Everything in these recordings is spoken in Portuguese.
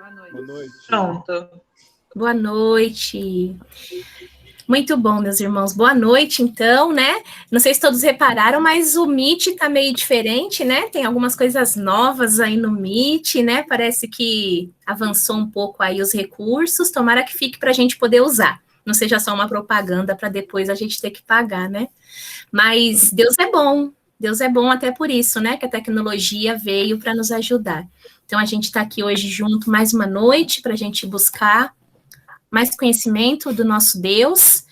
Boa noite. Pronto. Boa noite. Muito bom, meus irmãos. Boa noite, então, né? Não sei se todos repararam, mas o Meet tá meio diferente, né? Tem algumas coisas novas aí no Meet, né? Parece que avançou um pouco aí os recursos. Tomara que fique para a gente poder usar. Não seja só uma propaganda para depois a gente ter que pagar, né? Mas Deus é bom. Deus é bom até por isso, né? Que a tecnologia veio para nos ajudar. Então, a gente está aqui hoje junto mais uma noite para a gente buscar mais conhecimento do nosso Deus,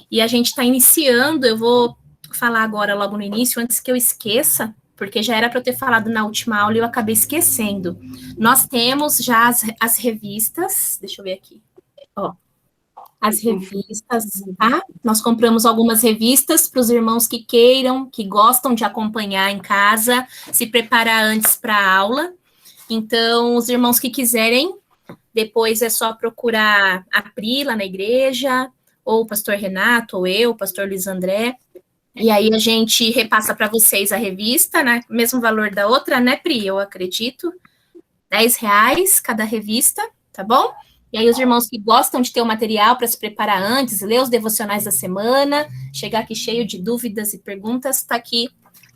e a gente está iniciando, eu vou falar agora logo no início, antes que eu esqueça, porque já era para eu ter falado na última aula e eu acabei esquecendo. Nós temos já as revistas, deixa eu ver aqui, ó, as revistas, tá? Nós compramos algumas revistas para os irmãos que queiram, que gostam de acompanhar em casa, se preparar antes para a aula. Então, os irmãos que quiserem, depois é só procurar a Pri lá na igreja, ou o pastor Renato, ou eu, o pastor Luiz André, e aí a gente repassa para vocês a revista, né? Mesmo valor da outra, né, Pri? Eu acredito. R$10 cada revista, tá bom? E aí os irmãos que gostam de ter o material para se preparar antes, ler os devocionais da semana, chegar aqui cheio de dúvidas e perguntas, tá aqui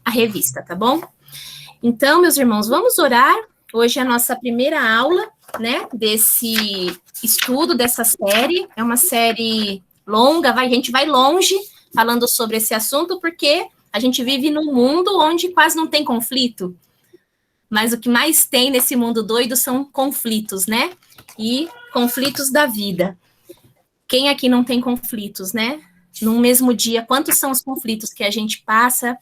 a revista, tá bom? Então, meus irmãos, vamos orar. Hoje é a nossa primeira aula, né, desse estudo, dessa série. É uma série longa, a gente vai longe falando sobre esse assunto, porque a gente vive num mundo onde quase não tem conflito. Mas o que mais tem nesse mundo doido são conflitos, né? E conflitos da vida. Quem aqui não tem conflitos, né? Num mesmo dia, quantos são os conflitos que a gente passa?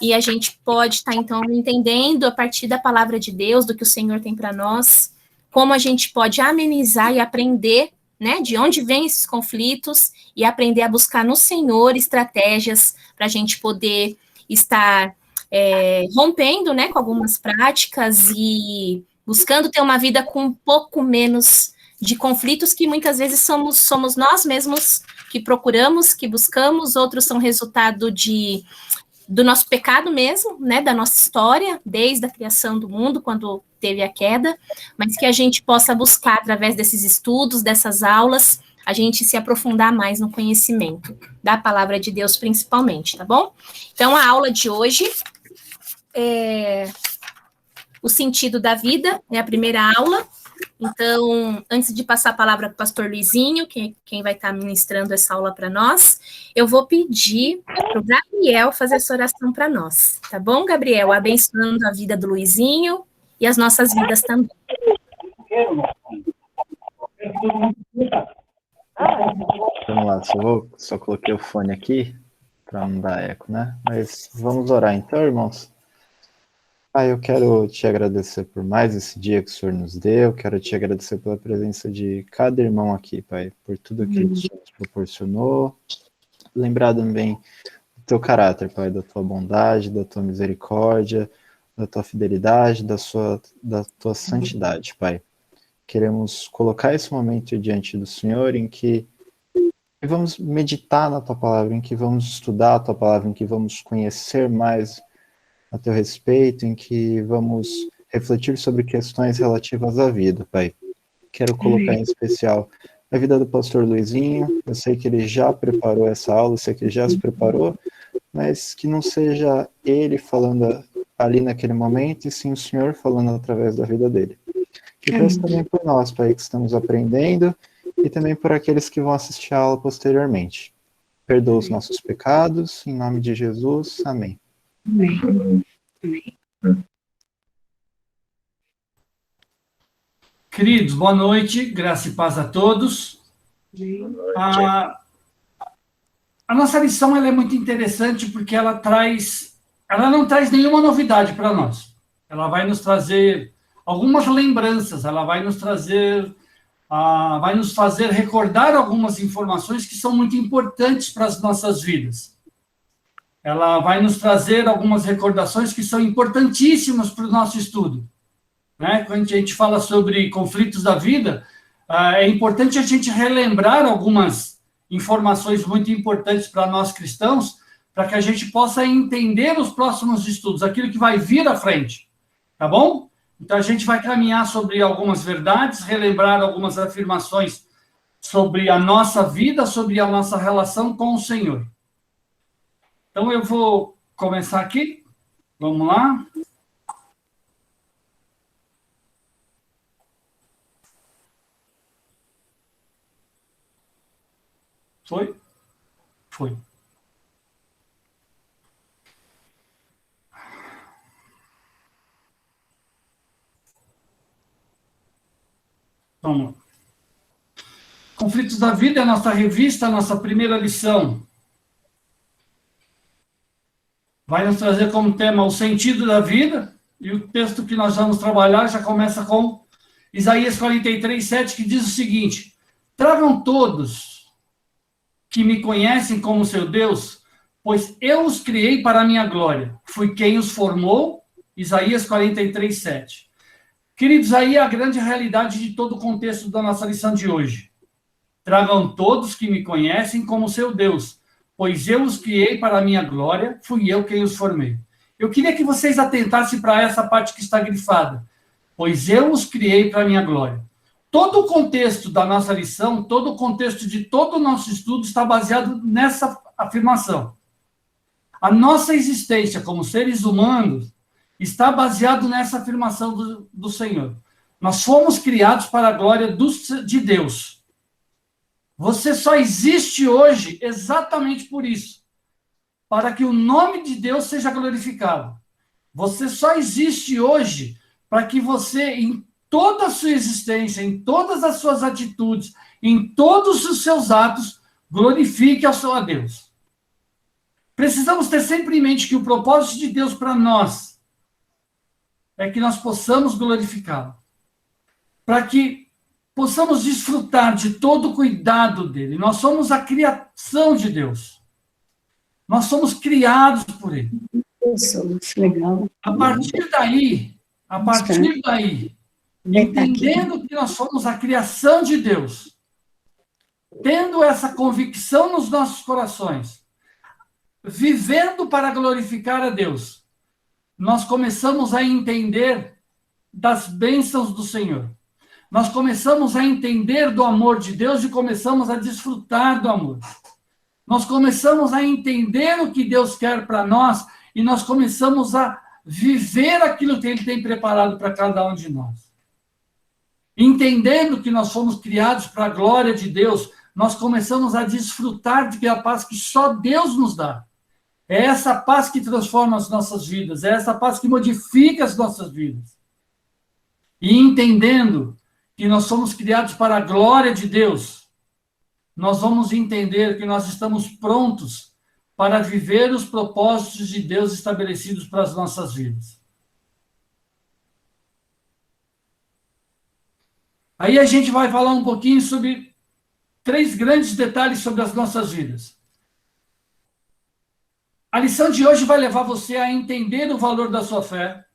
E a gente pode estar, então, entendendo a partir da palavra de Deus, do que o Senhor tem para nós, como a gente pode amenizar e aprender, né, de onde vêm esses conflitos e aprender a buscar no Senhor estratégias para a gente poder estar rompendo, né, com algumas práticas e buscando ter uma vida com um pouco menos de conflitos que muitas vezes somos nós mesmos que procuramos, que buscamos, outros são resultado do nosso pecado mesmo, né, da nossa história, desde a criação do mundo, quando teve a queda, mas que a gente possa buscar, através desses estudos, dessas aulas, a gente se aprofundar mais no conhecimento da palavra de Deus, principalmente, tá bom? Então, a aula de hoje é o sentido da vida, é a primeira aula. Então, antes de passar a palavra para o pastor Luizinho, quem vai estar ministrando essa aula para nós, eu vou pedir para o Gabriel fazer essa oração para nós, tá bom, Gabriel? Abençoando a vida do Luizinho e as nossas vidas também. Vamos lá, só coloquei o fone aqui para não dar eco, né? Mas vamos orar então, irmãos. Pai, eu quero te agradecer por mais esse dia que o Senhor nos deu, quero te agradecer pela presença de cada irmão aqui, Pai, por tudo que o Senhor nos proporcionou, lembrar também do teu caráter, Pai, da tua bondade, da tua misericórdia, da tua fidelidade, da tua santidade, Pai. Queremos colocar esse momento diante do Senhor em que vamos meditar na tua palavra, em que vamos estudar a tua palavra, em que vamos conhecer mais a teu respeito, em que vamos refletir sobre questões relativas à vida, Pai. Quero colocar em especial a vida do pastor Luizinho. Eu sei que ele já preparou essa aula, eu sei que ele já se preparou, mas que não seja ele falando ali naquele momento, e sim o Senhor falando através da vida dele. E peço também por nós, Pai, que estamos aprendendo, e também por aqueles que vão assistir a aula posteriormente. Perdoa os nossos pecados, em nome de Jesus. Amém. Amém. Queridos, boa noite, graça e paz a todos. A nossa lição ela é muito interessante porque ela não traz nenhuma novidade para nós. Ela vai nos trazer algumas lembranças, ela vai nos fazer recordar algumas informações que são muito importantes para as nossas vidas. Ela vai nos trazer algumas recordações que são importantíssimas para o nosso estudo. Né? Quando a gente fala sobre conflitos da vida, é importante a gente relembrar algumas informações muito importantes para nós cristãos, para que a gente possa entender os próximos estudos, aquilo que vai vir à frente. Tá bom? Então, a gente vai caminhar sobre algumas verdades, relembrar algumas afirmações sobre a nossa vida, sobre a nossa relação com o Senhor. Então, eu vou começar aqui. Vamos lá. Foi? Foi. Vamos lá. Conflitos da Vida é a nossa revista, a nossa primeira lição. Vai nos trazer como tema o sentido da vida, e o texto que nós vamos trabalhar já começa com Isaías 43, 7, que diz o seguinte: tragam todos que me conhecem como seu Deus, pois eu os criei para a minha glória. Fui quem os formou. Isaías 43, 7. Queridos, aí é a grande realidade de todo o contexto da nossa lição de hoje. Tragam todos que me conhecem como seu Deus, pois eu os criei para a minha glória, fui eu quem os formei. Eu queria que vocês atentassem para essa parte que está grifada. Pois eu os criei para a minha glória. Todo o contexto da nossa lição, todo o contexto de todo o nosso estudo está baseado nessa afirmação. A nossa existência como seres humanos está baseado nessa afirmação do Senhor. Nós fomos criados para a glória de Deus. Você só existe hoje exatamente por isso, para que o nome de Deus seja glorificado. Você só existe hoje para que você, em toda a sua existência, em todas as suas atitudes, em todos os seus atos, glorifique ao seu Deus. Precisamos ter sempre em mente que o propósito de Deus para nós é que nós possamos glorificá-lo, para que possamos desfrutar de todo o cuidado dele. Nós somos a criação de Deus. Nós somos criados por ele. Isso, legal. A partir daí, entendendo que nós somos a criação de Deus, tendo essa convicção nos nossos corações, vivendo para glorificar a Deus, nós começamos a entender das bênçãos do Senhor. Nós começamos a entender do amor de Deus e começamos a desfrutar do amor. Nós começamos a entender o que Deus quer para nós e nós começamos a viver aquilo que Ele tem preparado para cada um de nós. Entendendo que nós fomos criados para a glória de Deus, nós começamos a desfrutar de a paz que só Deus nos dá. É essa paz que transforma as nossas vidas, é essa paz que modifica as nossas vidas. E entendendo que nós somos criados para a glória de Deus, nós vamos entender que nós estamos prontos para viver os propósitos de Deus estabelecidos para as nossas vidas. Aí a gente vai falar um pouquinho sobre 3 grandes detalhes sobre as nossas vidas. A lição de hoje vai levar você a entender o valor da sua fé.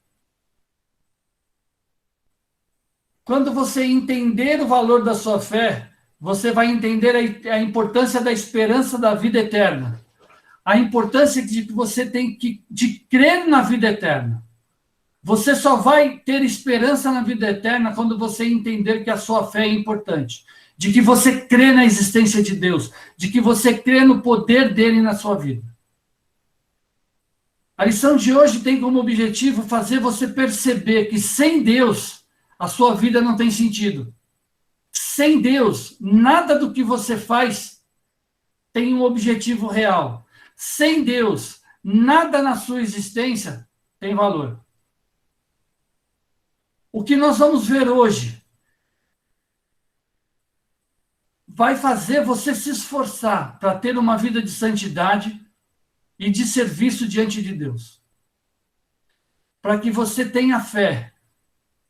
Quando você entender o valor da sua fé, você vai entender a importância da esperança da vida eterna. A importância de que você tem de crer na vida eterna. Você só vai ter esperança na vida eterna quando você entender que a sua fé é importante. De que você crê na existência de Deus. De que você crê no poder dele na sua vida. A lição de hoje tem como objetivo fazer você perceber que sem Deus, a sua vida não tem sentido. Sem Deus, nada do que você faz tem um objetivo real. Sem Deus, nada na sua existência tem valor. O que nós vamos ver hoje vai fazer você se esforçar para ter uma vida de santidade e de serviço diante de Deus. Para que você tenha fé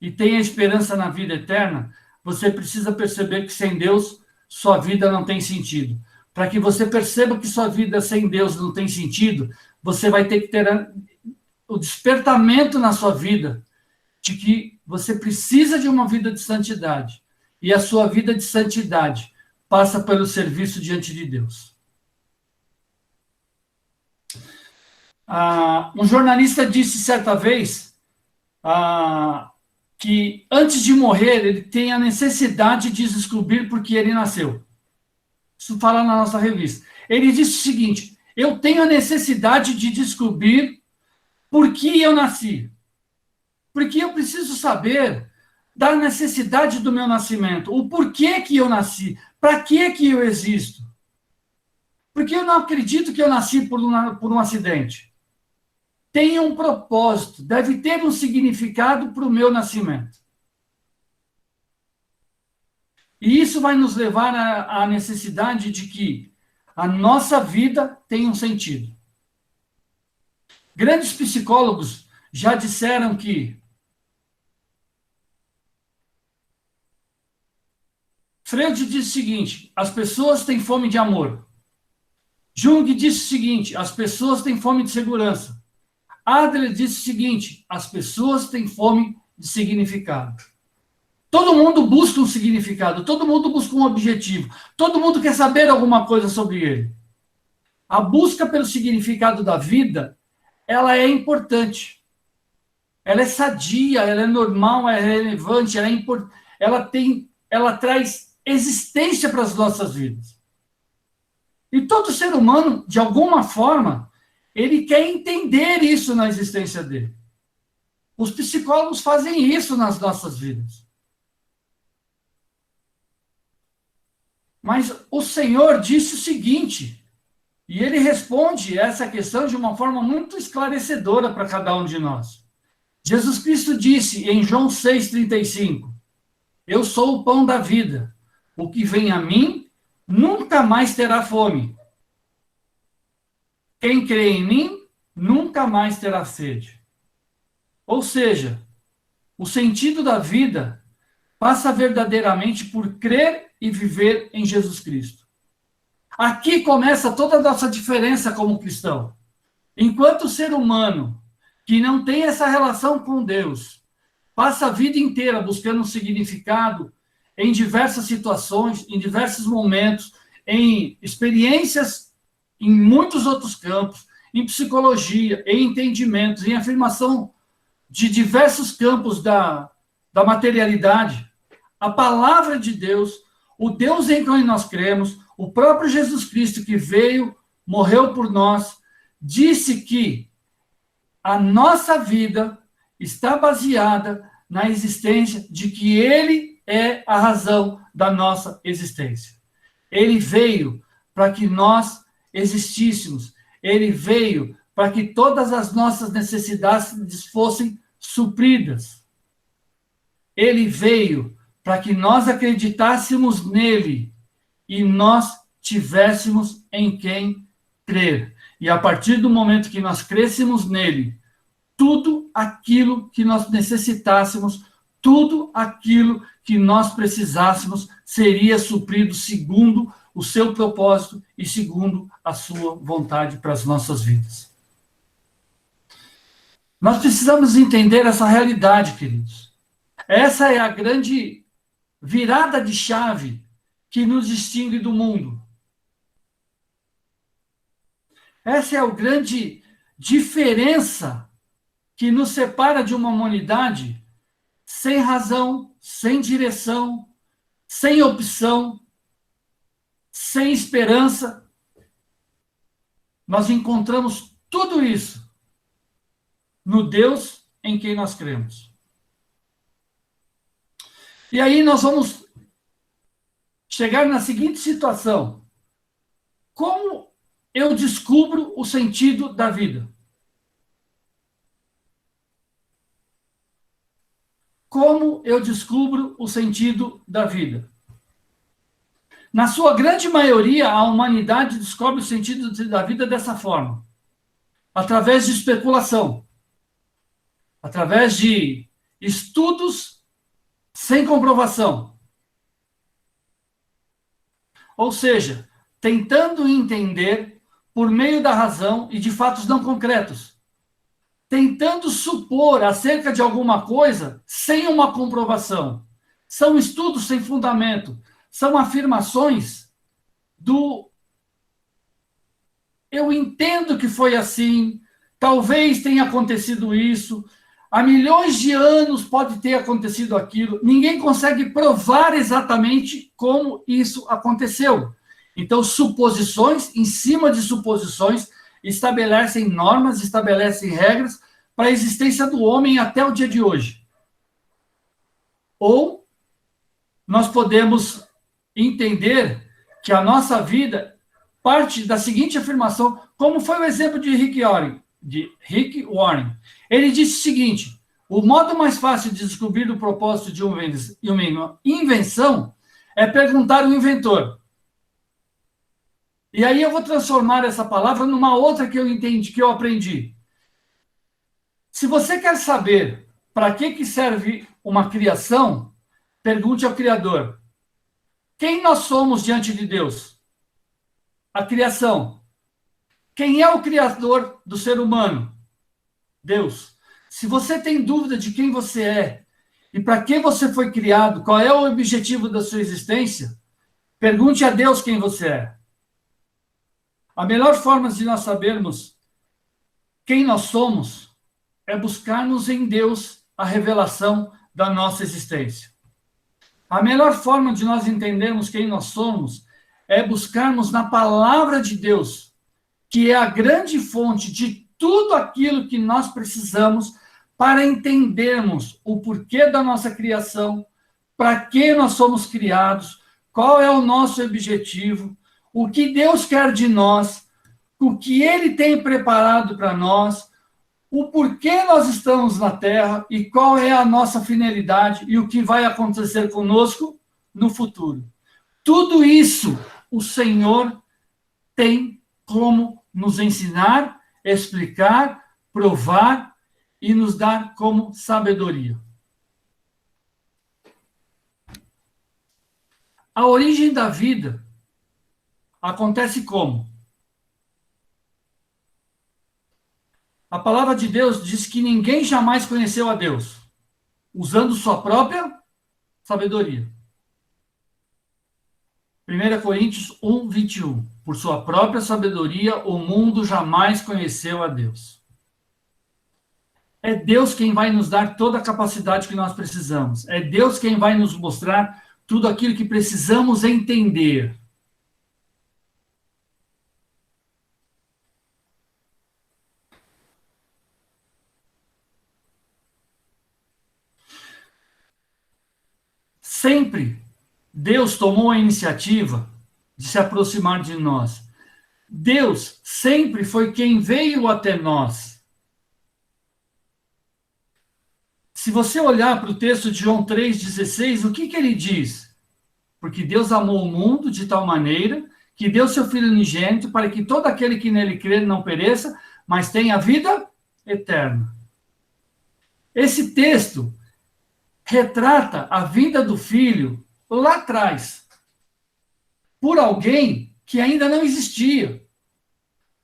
e tenha esperança na vida eterna, você precisa perceber que sem Deus, sua vida não tem sentido. Para que você perceba que sua vida sem Deus não tem sentido, você vai ter que ter o despertamento na sua vida de que você precisa de uma vida de santidade. E a sua vida de santidade passa pelo serviço diante de Deus. Um jornalista disse certa vez que antes de morrer, ele tem a necessidade de descobrir por que ele nasceu. Isso fala na nossa revista. Ele disse o seguinte: eu tenho a necessidade de descobrir por que eu nasci. Porque eu preciso saber da necessidade do meu nascimento, o porquê que eu nasci, para que eu existo. Porque eu não acredito que eu nasci por um acidente. Tem um propósito, deve ter um significado para o meu nascimento. E isso vai nos levar à necessidade de que a nossa vida tenha um sentido. Grandes psicólogos já disseram que Freud disse o seguinte: as pessoas têm fome de amor. Jung disse o seguinte: as pessoas têm fome de segurança. Adler disse o seguinte: as pessoas têm fome de significado. Todo mundo busca um significado, todo mundo busca um objetivo, todo mundo quer saber alguma coisa sobre ele. A busca pelo significado da vida, ela é importante. Ela é sadia, ela é normal, ela é relevante, ela traz existência para as nossas vidas. E todo ser humano, de alguma forma, ele quer entender isso na existência dele. Os psicólogos fazem isso nas nossas vidas. Mas o Senhor disse o seguinte, e ele responde essa questão de uma forma muito esclarecedora para cada um de nós. Jesus Cristo disse em João 6,35, eu sou o pão da vida. O que vem a mim nunca mais terá fome. Quem crê em mim nunca mais terá sede. Ou seja, o sentido da vida passa verdadeiramente por crer e viver em Jesus Cristo. Aqui começa toda a nossa diferença como cristão. Enquanto o ser humano que não tem essa relação com Deus passa a vida inteira buscando um significado em diversas situações, em diversos momentos, em experiências em muitos outros campos, em psicologia, em entendimentos, em afirmação de diversos campos da materialidade, a palavra de Deus, o Deus em quem nós cremos, o próprio Jesus Cristo que veio, morreu por nós, disse que a nossa vida está baseada na existência de que Ele é a razão da nossa existência. Ele veio para que nós existíssemos. Ele veio para que todas as nossas necessidades fossem supridas. Ele veio para que nós acreditássemos nele e nós tivéssemos em quem crer. E a partir do momento que nós crêssemos nele, tudo aquilo que nós necessitássemos, tudo aquilo que nós precisássemos seria suprido segundo o seu propósito e segundo a sua vontade para as nossas vidas. Nós precisamos entender essa realidade, queridos. Essa é a grande virada de chave que nos distingue do mundo. Essa é a grande diferença que nos separa de uma humanidade sem razão, sem direção, sem opção, sem esperança. Nós encontramos tudo isso no Deus em quem nós cremos. E aí nós vamos chegar na seguinte situação. Como eu descubro o sentido da vida? Como eu descubro o sentido da vida? Na sua grande maioria, a humanidade descobre o sentido da vida dessa forma. Através de especulação. Através de estudos sem comprovação. Ou seja, tentando entender por meio da razão e de fatos não concretos. Tentando supor acerca de alguma coisa sem uma comprovação. São estudos sem fundamento. São afirmações do eu entendo que foi assim, talvez tenha acontecido isso, há milhões de anos pode ter acontecido aquilo. Ninguém consegue provar exatamente como isso aconteceu. Então, suposições, em cima de suposições, estabelecem normas, estabelecem regras para a existência do homem até o dia de hoje. Ou nós podemos entender que a nossa vida parte da seguinte afirmação, como foi o exemplo de Rick Warren. Ele disse o seguinte: o modo mais fácil de descobrir o propósito de uma invenção é perguntar ao inventor. E aí eu vou transformar essa palavra numa outra que eu entendi, que eu aprendi. Se você quer saber para que serve uma criação, pergunte ao Criador. Quem nós somos diante de Deus? A criação. Quem é o Criador do ser humano? Deus. Se você tem dúvida de quem você é e para que você foi criado, qual é o objetivo da sua existência, pergunte a Deus quem você é. A melhor forma de nós sabermos quem nós somos é buscarmos em Deus a revelação da nossa existência. A melhor forma de nós entendermos quem nós somos é buscarmos na palavra de Deus, que é a grande fonte de tudo aquilo que nós precisamos para entendermos o porquê da nossa criação, para que nós somos criados, qual é o nosso objetivo, o que Deus quer de nós, o que Ele tem preparado para nós, o porquê nós estamos na Terra e qual é a nossa finalidade e o que vai acontecer conosco no futuro. Tudo isso o Senhor tem como nos ensinar, explicar, provar e nos dar como sabedoria. A origem da vida acontece como? A palavra de Deus diz que ninguém jamais conheceu a Deus, usando sua própria sabedoria. 1 Coríntios 1, 21. Por sua própria sabedoria, o mundo jamais conheceu a Deus. É Deus quem vai nos dar toda a capacidade que nós precisamos. É Deus quem vai nos mostrar tudo aquilo que precisamos entender. Sempre Deus tomou a iniciativa de se aproximar de nós. Deus sempre foi quem veio até nós. Se você olhar para o texto de João 3,16, o que ele diz? Porque Deus amou o mundo de tal maneira que deu seu Filho unigênito para que todo aquele que nele crê não pereça, mas tenha vida eterna. Esse texto retrata a vida do Filho lá atrás, por alguém que ainda não existia,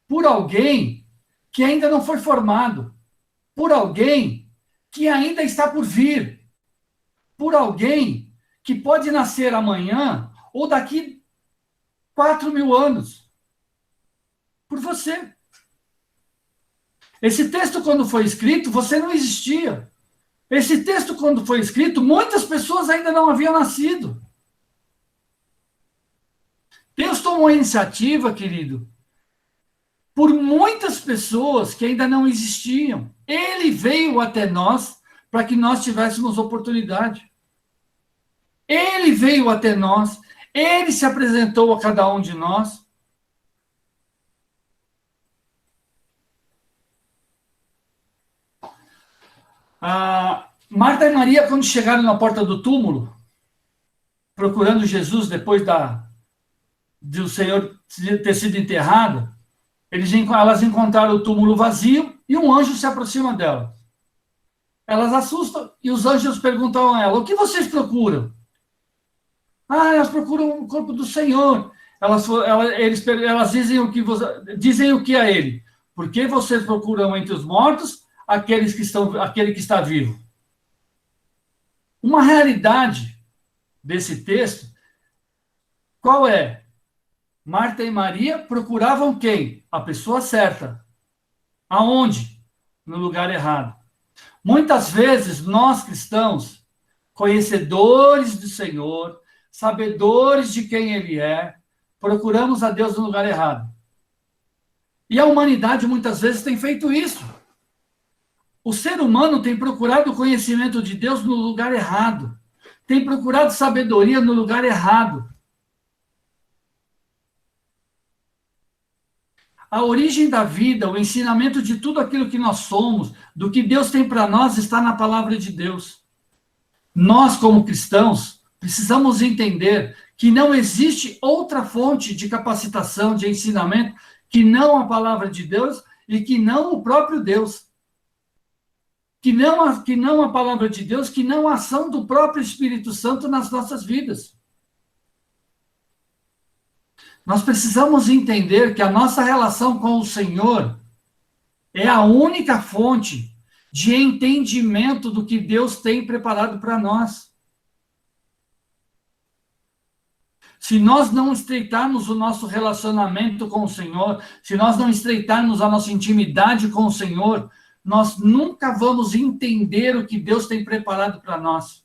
por alguém que ainda não foi formado, por alguém que ainda está por vir, por alguém que pode nascer amanhã ou daqui 4.000 anos, por você. Esse texto, quando foi escrito, você não existia. Esse texto, quando foi escrito, muitas pessoas ainda não haviam nascido. Deus tomou a iniciativa, querido, por muitas pessoas que ainda não existiam. Ele veio até nós para que nós tivéssemos oportunidade. Ele veio até nós, ele se apresentou a cada um de nós. Marta e Maria, quando chegaram na porta do túmulo, procurando Jesus depois de o Senhor ter sido enterrado, elas encontraram o túmulo vazio e um anjo se aproxima dela. Elas assustam e os anjos perguntam a ela: o que vocês procuram? Elas procuram o corpo do Senhor. Elas dizem o que a ele? Por que vocês procuram entre os mortos aquele que está vivo? Uma realidade desse texto, qual é? Marta e Maria procuravam quem? A pessoa certa. Aonde? No lugar errado. Muitas vezes, nós cristãos, conhecedores do Senhor, sabedores de quem Ele é, procuramos a Deus no lugar errado. E a humanidade, muitas vezes, tem feito isso. O ser humano tem procurado o conhecimento de Deus no lugar errado. Tem procurado sabedoria no lugar errado. A origem da vida, o ensinamento de tudo aquilo que nós somos, do que Deus tem para nós, está na palavra de Deus. Nós, como cristãos, precisamos entender que não existe outra fonte de capacitação, de ensinamento, que não a palavra de Deus e que não o próprio Deus. Que não a palavra de Deus, que não a ação do próprio Espírito Santo nas nossas vidas. Nós precisamos entender que a nossa relação com o Senhor é a única fonte de entendimento do que Deus tem preparado para nós. Se nós não estreitarmos o nosso relacionamento com o Senhor, se nós não estreitarmos a nossa intimidade com o Senhor, nós nunca vamos entender o que Deus tem preparado para nós.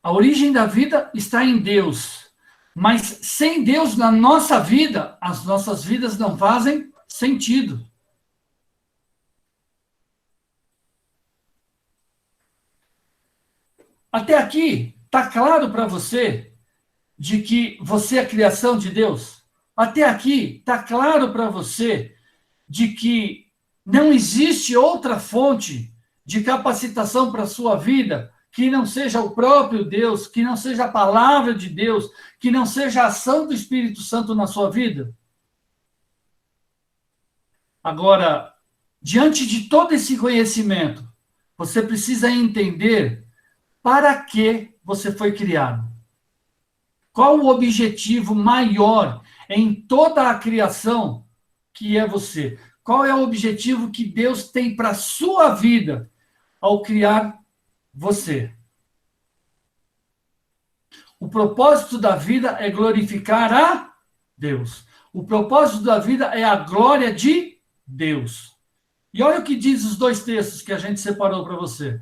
A origem da vida está em Deus, mas sem Deus na nossa vida, as nossas vidas não fazem sentido. Até aqui, está claro para você de que você é a criação de Deus? Até aqui, está claro para você de que não existe outra fonte de capacitação para a sua vida que não seja o próprio Deus, que não seja a palavra de Deus, que não seja a ação do Espírito Santo na sua vida? Agora, diante de todo esse conhecimento, você precisa entender para que você foi criado. Qual o objetivo maior em toda a criação que é você? Qual é o objetivo que Deus tem para a sua vida ao criar você? O propósito da vida é glorificar a Deus. O propósito da vida é a glória de Deus. E olha o que diz os dois textos que a gente separou para você.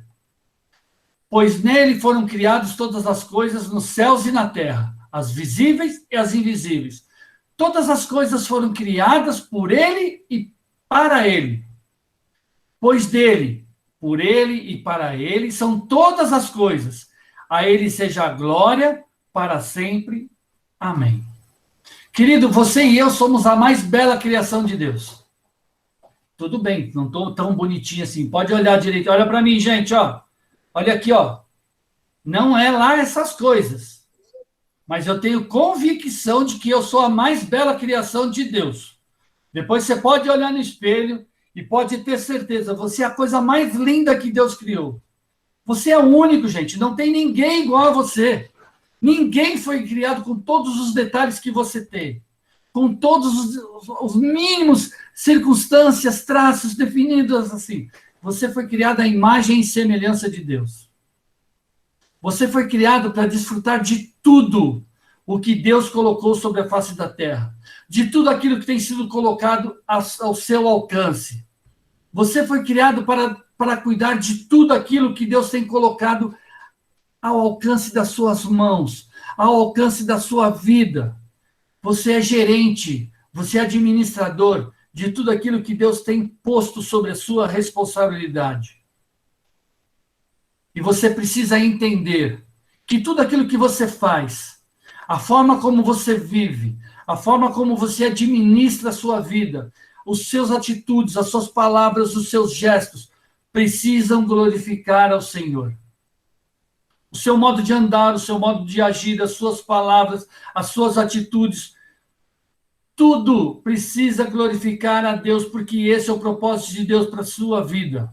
Pois nele foram criadas todas as coisas nos céus e na terra, as visíveis e as invisíveis. Todas as coisas foram criadas por ele e para ele. Pois dele, por ele e para ele são todas as coisas. A ele seja a glória para sempre. Amém. Querido, você e eu somos a mais bela criação de Deus. Tudo bem, não estou tão bonitinho assim. Pode olhar direito. Olha para mim, gente, ó. Olha aqui, ó. Não é lá essas coisas. Mas eu tenho convicção de que eu sou a mais bela criação de Deus. Depois você pode olhar no espelho e pode ter certeza, você é a coisa mais linda que Deus criou. Você é o único, gente. Não tem ninguém igual a você. Ninguém foi criado com todos os detalhes que você tem. Com todos os mínimos circunstâncias, traços definidos assim. Você foi criado à imagem e semelhança de Deus. Você foi criado para desfrutar de tudo o que Deus colocou sobre a face da terra. De tudo aquilo que tem sido colocado ao seu alcance. Você foi criado para cuidar de tudo aquilo que Deus tem colocado ao alcance das suas mãos, ao alcance da sua vida. Você é gerente, você é administrador de tudo aquilo que Deus tem posto sobre a sua responsabilidade. E você precisa entender que tudo aquilo que você faz, a forma como você vive, a forma como você administra a sua vida, os seus atitudes, as suas palavras, os seus gestos, precisam glorificar ao Senhor. O seu modo de andar, o seu modo de agir, as suas palavras, as suas atitudes, tudo precisa glorificar a Deus, porque esse é o propósito de Deus para a sua vida.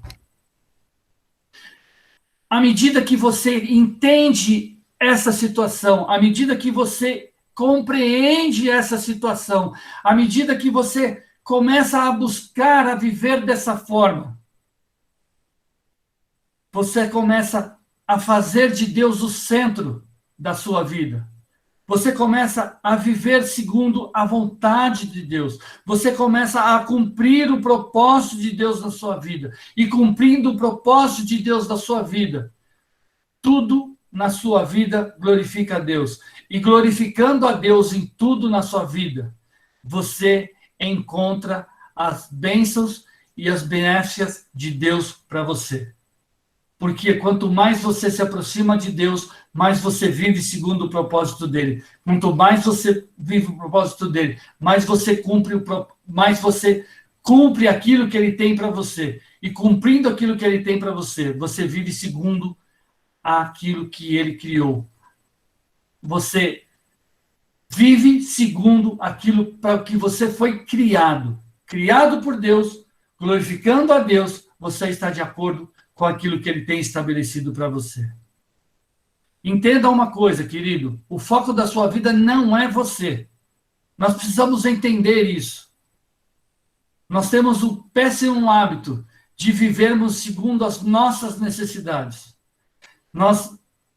À medida que você entende essa situação, à medida que você compreende essa situação, à medida que você começa a buscar a viver dessa forma, você começa a fazer de Deus o centro da sua vida. Você começa a viver segundo a vontade de Deus. Você começa a cumprir o propósito de Deus na sua vida. E cumprindo o propósito de Deus na sua vida, tudo na sua vida glorifica a Deus. E glorificando a Deus em tudo na sua vida, você encontra as bênçãos e as benéficas de Deus para você. Porque quanto mais você se aproxima de Deus, mais você vive segundo o propósito dele. Quanto mais você vive o propósito dele, mais você cumpre aquilo que ele tem para você. E cumprindo aquilo que ele tem para você, você vive segundo aquilo que ele criou. Você vive segundo aquilo para que você foi criado. Criado por Deus, glorificando a Deus, você está de acordo com aquilo que ele tem estabelecido para você. Entenda uma coisa, querido, o foco da sua vida não é você. Nós precisamos entender isso. Nós temos o péssimo hábito de vivermos segundo as nossas necessidades.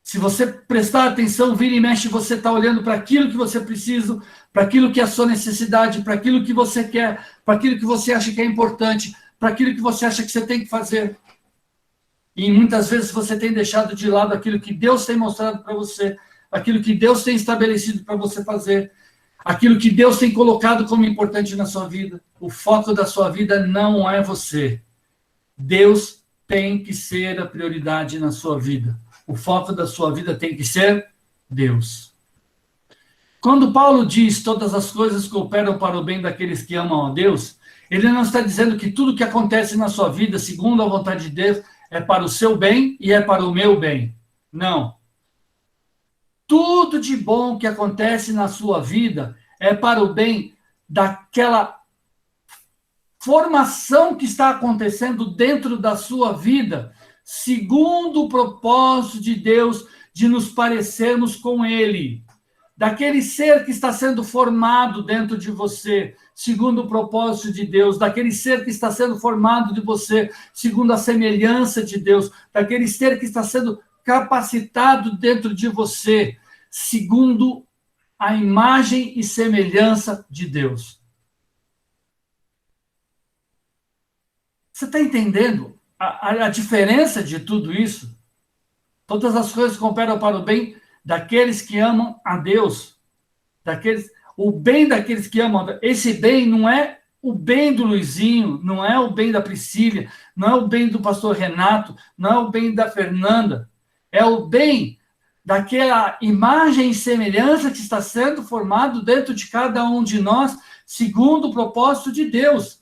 Se você prestar atenção, vira e mexe, você está olhando para aquilo que você precisa, para aquilo que é a sua necessidade, para aquilo que você quer, para aquilo que você acha que é importante, para aquilo que você acha que você tem que fazer. E muitas vezes você tem deixado de lado aquilo que Deus tem mostrado para você, aquilo que Deus tem estabelecido para você fazer, aquilo que Deus tem colocado como importante na sua vida. O foco da sua vida não é você. Deus tem que ser a prioridade na sua vida. O foco da sua vida tem que ser Deus. Quando Paulo diz todas as coisas cooperam para o bem daqueles que amam a Deus, ele não está dizendo que tudo que acontece na sua vida, segundo a vontade de Deus, é para o seu bem e é para o meu bem. Não. Tudo de bom que acontece na sua vida é para o bem daquela formação que está acontecendo dentro da sua vida, segundo o propósito de Deus de nos parecermos com Ele. Daquele ser que está sendo formado dentro de você, segundo o propósito de Deus, daquele ser que está sendo formado de você, segundo a semelhança de Deus, daquele ser que está sendo capacitado dentro de você, segundo a imagem e semelhança de Deus. Você está entendendo a diferença de tudo isso? Todas as coisas cooperam para o bem daqueles que amam a Deus. O bem daqueles que amam a Deus. Esse bem não é o bem do Luizinho, não é o bem da Priscila, não é o bem do pastor Renato, não é o bem da Fernanda. É o bem daquela imagem e semelhança que está sendo formado dentro de cada um de nós, segundo o propósito de Deus.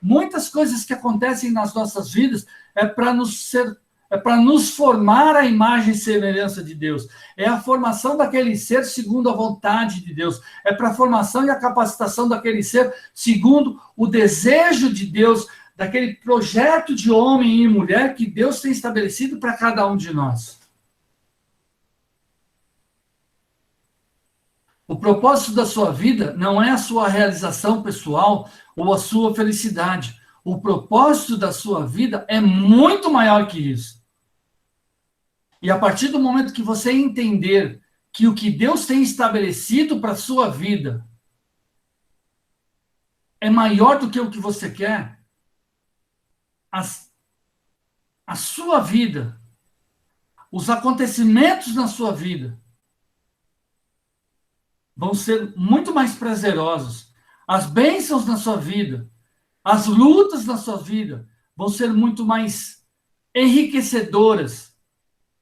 Muitas coisas que acontecem nas nossas vidas é para nos formar a imagem e semelhança de Deus. É a formação daquele ser segundo a vontade de Deus. É para a formação e a capacitação daquele ser segundo o desejo de Deus, daquele projeto de homem e mulher que Deus tem estabelecido para cada um de nós. O propósito da sua vida não é a sua realização pessoal ou a sua felicidade. O propósito da sua vida é muito maior que isso. E a partir do momento que você entender que o que Deus tem estabelecido para a sua vida é maior do que o que você quer, a sua vida, os acontecimentos na sua vida vão ser muito mais prazerosos. As bênçãos na sua vida, as lutas na sua vida vão ser muito mais enriquecedoras,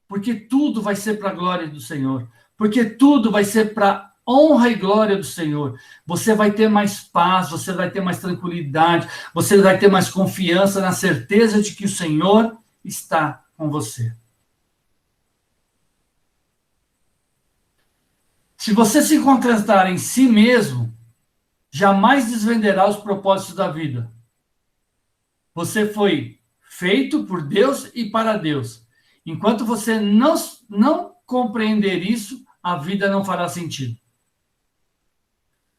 porque tudo vai ser para a glória do Senhor, porque tudo vai ser para a honra e glória do Senhor. Você vai ter mais paz, você vai ter mais tranquilidade, você vai ter mais confiança na certeza de que o Senhor está com você. Se você se concentrar em si mesmo, jamais desvenderá os propósitos da vida. Você foi feito por Deus e para Deus. Enquanto você não compreender isso, a vida não fará sentido.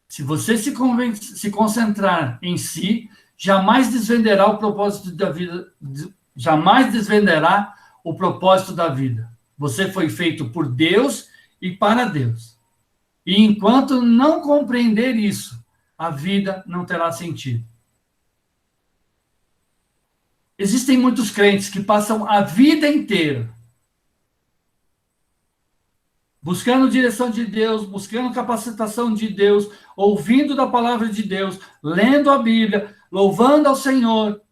Se você se concentrar em si, jamais desvenderá o propósito da vida, jamais desvenderá o propósito da vida. Você foi feito por Deus e para Deus. E enquanto não compreender isso, a vida não terá sentido. Existem muitos crentes que passam a vida inteira buscando direção de Deus, buscando capacitação de Deus, ouvindo da palavra de Deus, lendo a Bíblia, louvando ao Senhor,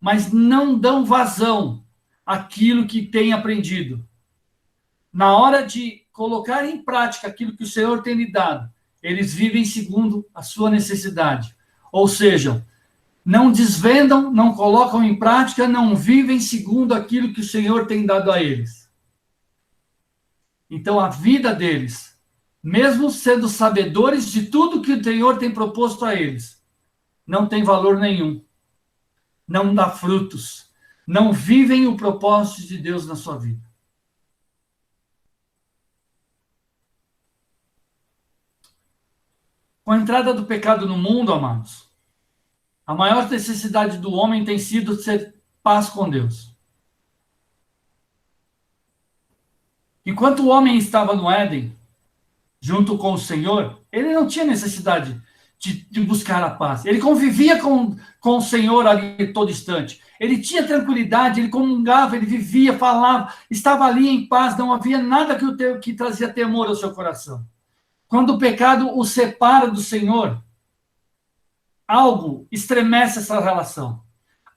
mas não dão vazão àquilo que têm aprendido. Na hora de colocar em prática aquilo que o Senhor tem lhe dado, eles vivem segundo a sua necessidade. Ou seja, não desvendam, não colocam em prática, não vivem segundo aquilo que o Senhor tem dado a eles. Então, a vida deles, mesmo sendo sabedores de tudo que o Senhor tem proposto a eles, não tem valor nenhum, não dá frutos, não vivem o propósito de Deus na sua vida. Com a entrada do pecado no mundo, amados, a maior necessidade do homem tem sido ter paz com Deus. Enquanto o homem estava no Éden, junto com o Senhor, ele não tinha necessidade de buscar a paz. Ele convivia com o Senhor ali todo instante. Ele tinha tranquilidade, ele comungava, ele vivia, falava, estava ali em paz, não havia nada que trazia temor ao seu coração. Quando o pecado o separa do Senhor, algo estremece essa relação.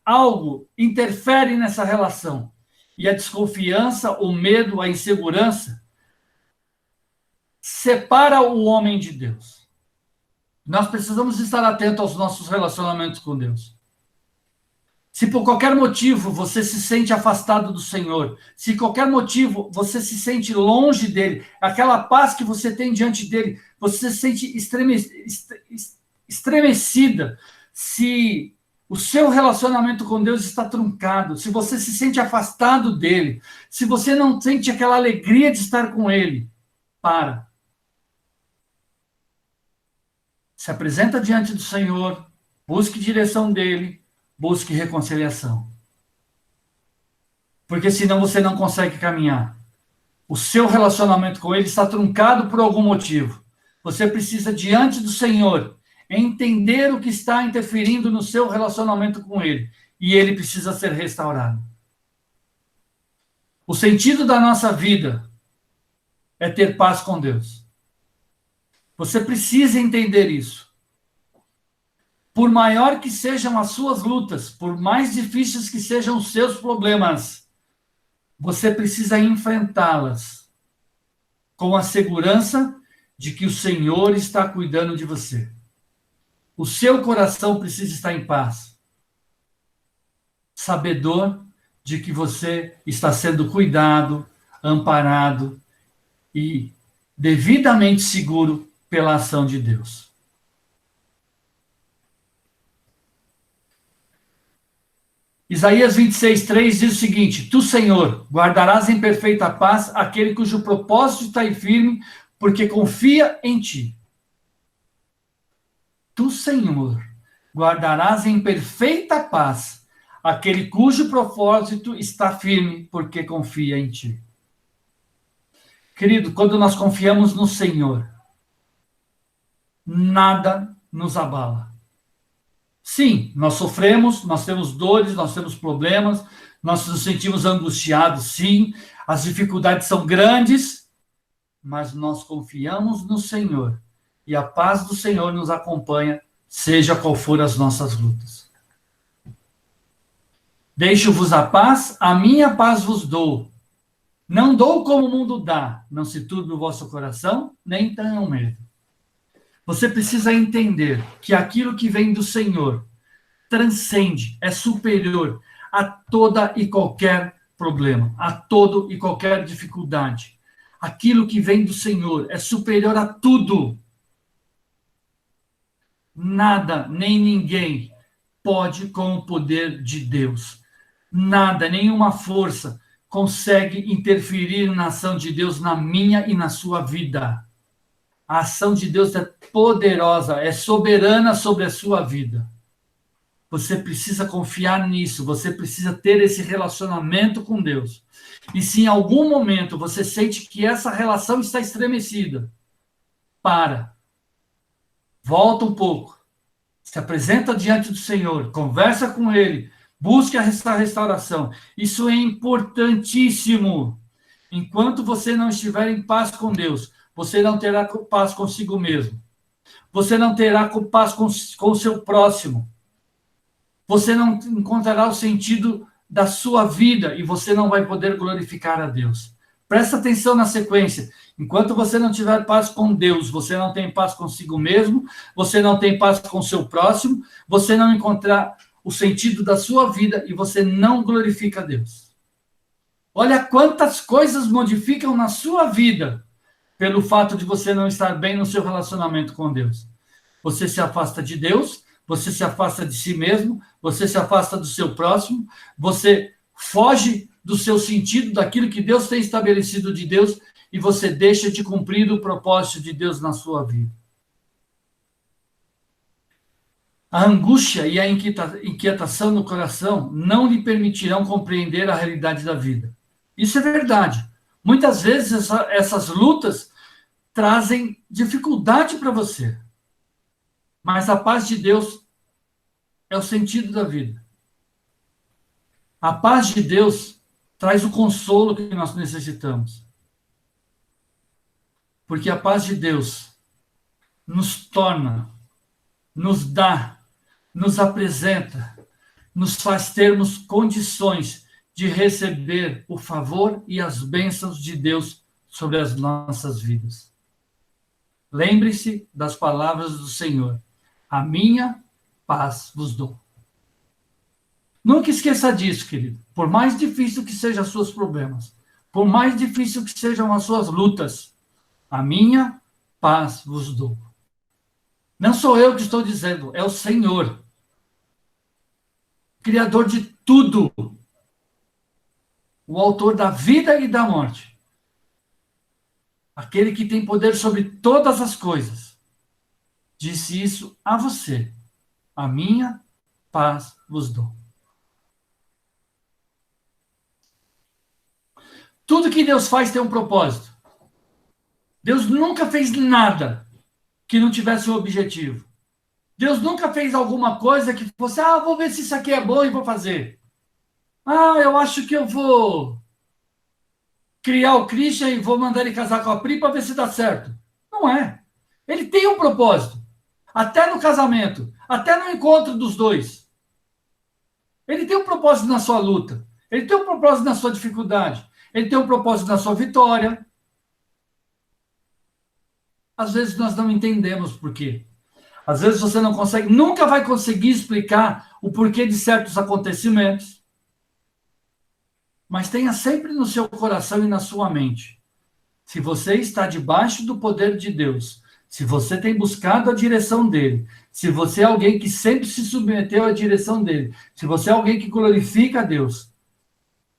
Algo interfere nessa relação. E a desconfiança, o medo, a insegurança separa o homem de Deus. Nós precisamos estar atentos aos nossos relacionamentos com Deus. Se por qualquer motivo você se sente afastado do Senhor, se qualquer motivo você se sente longe dele, aquela paz que você tem diante dele, você se sente estremecida, se o seu relacionamento com Deus está truncado, se você se sente afastado dele, se você não sente aquela alegria de estar com ele, para. Se apresenta diante do Senhor, busque direção dele, busque reconciliação. Porque senão você não consegue caminhar. O seu relacionamento com ele está truncado por algum motivo. Você precisa, diante do Senhor, entender o que está interferindo no seu relacionamento com ele. E ele precisa ser restaurado. O sentido da nossa vida é ter paz com Deus. Você precisa entender isso. Por maior que sejam as suas lutas, por mais difíceis que sejam os seus problemas, você precisa enfrentá-las com a segurança de que o Senhor está cuidando de você. O seu coração precisa estar em paz, sabedor de que você está sendo cuidado, amparado e devidamente seguro pela ação de Deus. Isaías 26:3 diz o seguinte: Tu, Senhor, guardarás em perfeita paz aquele cujo propósito está firme, porque confia em ti. Tu, Senhor, guardarás em perfeita paz aquele cujo propósito está firme, porque confia em ti. Querido, quando nós confiamos no Senhor, nada nos abala. Sim, nós sofremos, nós temos dores, nós temos problemas, nós nos sentimos angustiados, sim, as dificuldades são grandes, mas nós confiamos no Senhor. E a paz do Senhor nos acompanha, seja qual for as nossas lutas. Deixo-vos a paz, a minha paz vos dou. Não dou como o mundo dá, não se turbe o vosso coração, nem tenham medo. Você precisa entender que aquilo que vem do Senhor transcende, é superior a toda e qualquer problema, a toda e qualquer dificuldade. Aquilo que vem do Senhor é superior a tudo. Nada, nem ninguém pode com o poder de Deus. Nada, nenhuma força consegue interferir na ação de Deus na minha e na sua vida. A ação de Deus é poderosa, é soberana sobre a sua vida. Você precisa confiar nisso, você precisa ter esse relacionamento com Deus. E se em algum momento você sente que essa relação está estremecida, para, volta um pouco, se apresenta diante do Senhor, conversa com Ele, busque essa restauração. Isso é importantíssimo. Enquanto você não estiver em paz com Deus, você não terá paz consigo mesmo. Você não terá paz com o seu próximo. Você não encontrará o sentido da sua vida e você não vai poder glorificar a Deus. Presta atenção na sequência. Enquanto você não tiver paz com Deus, você não tem paz consigo mesmo, você não tem paz com o seu próximo, você não encontrar o sentido da sua vida e você não glorifica a Deus. Olha quantas coisas modificam na sua vida pelo fato de você não estar bem no seu relacionamento com Deus. Você se afasta de Deus, você se afasta de si mesmo, você se afasta do seu próximo, você foge do seu sentido, daquilo que Deus tem estabelecido de Deus, e você deixa de cumprir o propósito de Deus na sua vida. A angústia e a inquietação no coração não lhe permitirão compreender a realidade da vida. Isso é verdade. Muitas vezes essas lutas trazem dificuldade para você. Mas a paz de Deus é o sentido da vida. A paz de Deus traz o consolo que nós necessitamos. Porque a paz de Deus nos torna, nos dá, nos apresenta, nos faz termos condições de receber o favor e as bênçãos de Deus sobre as nossas vidas. Lembre-se das palavras do Senhor. A minha paz vos dou. Nunca esqueça disso, querido. Por mais difícil que sejam os seus problemas, por mais difícil que sejam as suas lutas, a minha paz vos dou. Não sou eu que estou dizendo, é o Senhor. Criador de tudo. O autor da vida e da morte. Aquele que tem poder sobre todas as coisas. Disse isso a você. A minha paz vos dou. Tudo que Deus faz tem um propósito. Deus nunca fez nada que não tivesse um objetivo. Deus nunca fez alguma coisa que fosse, vou ver se isso aqui é bom e vou fazer. Eu acho que eu vou criar o Christian e vou mandar ele casar com a Pri para ver se dá certo. Não é. Ele tem um propósito. Até no casamento, até no encontro dos dois. Ele tem um propósito na sua luta. Ele tem um propósito na sua dificuldade. Ele tem um propósito na sua vitória. Às vezes nós não entendemos por quê. Às vezes você não consegue, nunca vai conseguir explicar o porquê de certos acontecimentos. Mas tenha sempre no seu coração e na sua mente. Se você está debaixo do poder de Deus, se você tem buscado a direção dele, se você é alguém que sempre se submeteu à direção dele, se você é alguém que glorifica a Deus,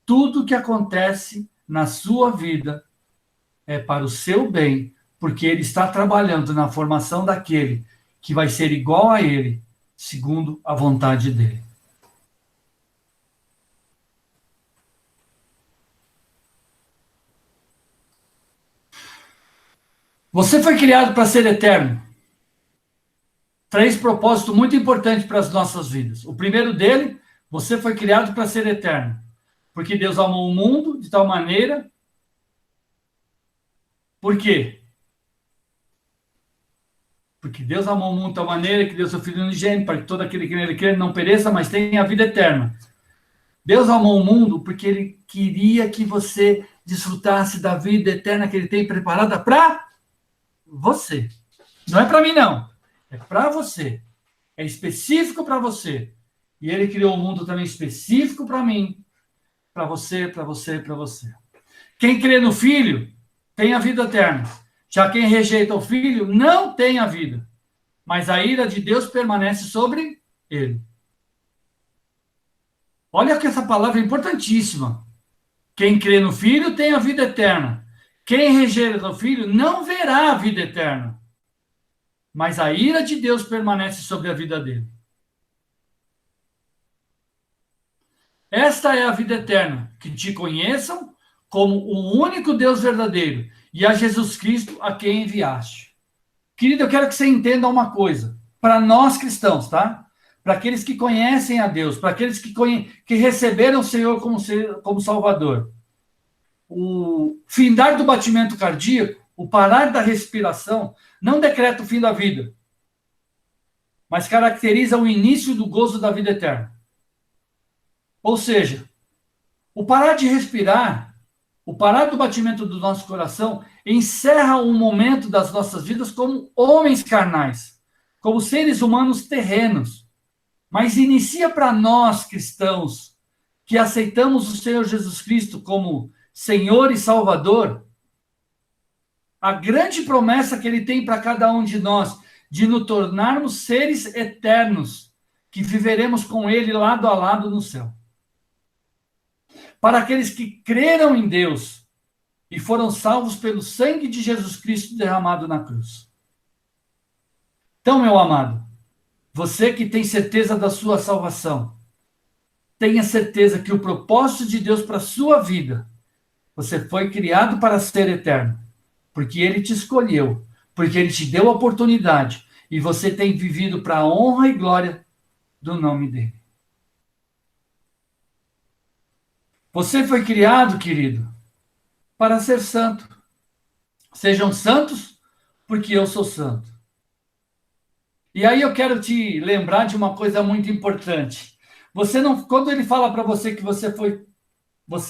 tudo que acontece na sua vida é para o seu bem, porque ele está trabalhando na formação daquele que vai ser igual a ele, segundo a vontade dele. Você foi criado para ser eterno. 3 propósitos muito importantes para as nossas vidas. O primeiro dele, você foi criado para ser eterno. Porque Deus amou o mundo de tal maneira. Por quê? Porque Deus amou o mundo de tal maneira que deu seu Filho unigênito para que todo aquele que nele crê não pereça, mas tenha a vida eterna. Deus amou o mundo porque ele queria que você desfrutasse da vida eterna que ele tem preparada para você. Não é para mim, não. É para você. É específico para você. E ele criou um mundo também específico para mim. Para você, para você, para você. Quem crê no Filho tem a vida eterna. Já quem rejeita o Filho não tem a vida. Mas a ira de Deus permanece sobre ele. Olha que essa palavra é importantíssima. Quem crê no Filho tem a vida eterna. Quem rejeita o Filho não verá a vida eterna. Mas a ira de Deus permanece sobre a vida dele. Esta é a vida eterna, que te conheçam como o único Deus verdadeiro e a Jesus Cristo a quem enviaste. Querido, eu quero que você entenda uma coisa. Para nós cristãos, tá? Para aqueles que conhecem a Deus, para aqueles que receberam o Senhor como Salvador. O findar do batimento cardíaco, o parar da respiração, não decreta o fim da vida, mas caracteriza o início do gozo da vida eterna. Ou seja, o parar de respirar, o parar do batimento do nosso coração, encerra um momento das nossas vidas como homens carnais, como seres humanos terrenos, mas inicia para nós, cristãos, que aceitamos o Senhor Jesus Cristo como Senhor e Salvador, a grande promessa que Ele tem para cada um de nós, de nos tornarmos seres eternos, que viveremos com Ele lado a lado no céu. Para aqueles que creram em Deus e foram salvos pelo sangue de Jesus Cristo derramado na cruz. Então, meu amado, você que tem certeza da sua salvação, tenha certeza que o propósito de Deus para a sua vida, você foi criado para ser eterno, porque Ele te escolheu, porque Ele te deu a oportunidade, e você tem vivido para a honra e glória do nome dEle. Você foi criado, querido, para ser santo. Sejam santos, porque eu sou santo. E aí eu quero te lembrar de uma coisa muito importante. Você não, quando ele fala para você que você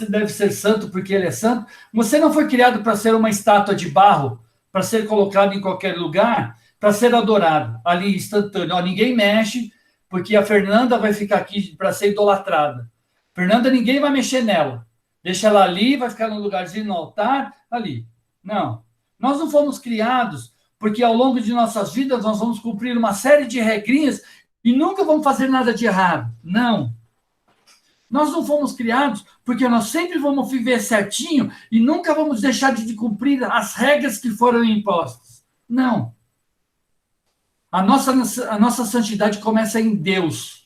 deve ser santo porque ele é santo, você não foi criado para ser uma estátua de barro, para ser colocado em qualquer lugar, para ser adorado, ali instantâneo. Ó, ninguém mexe, porque a Fernanda vai ficar aqui para ser idolatrada. Fernanda, ninguém vai mexer nela. Deixa ela ali, vai ficar no lugarzinho no altar, ali. Não. Nós não fomos criados porque ao longo de nossas vidas nós vamos cumprir uma série de regrinhas e nunca vamos fazer nada de errado. Não. Nós não fomos criados porque nós sempre vamos viver certinho e nunca vamos deixar de cumprir as regras que foram impostas. Não. A nossa santidade começa em Deus.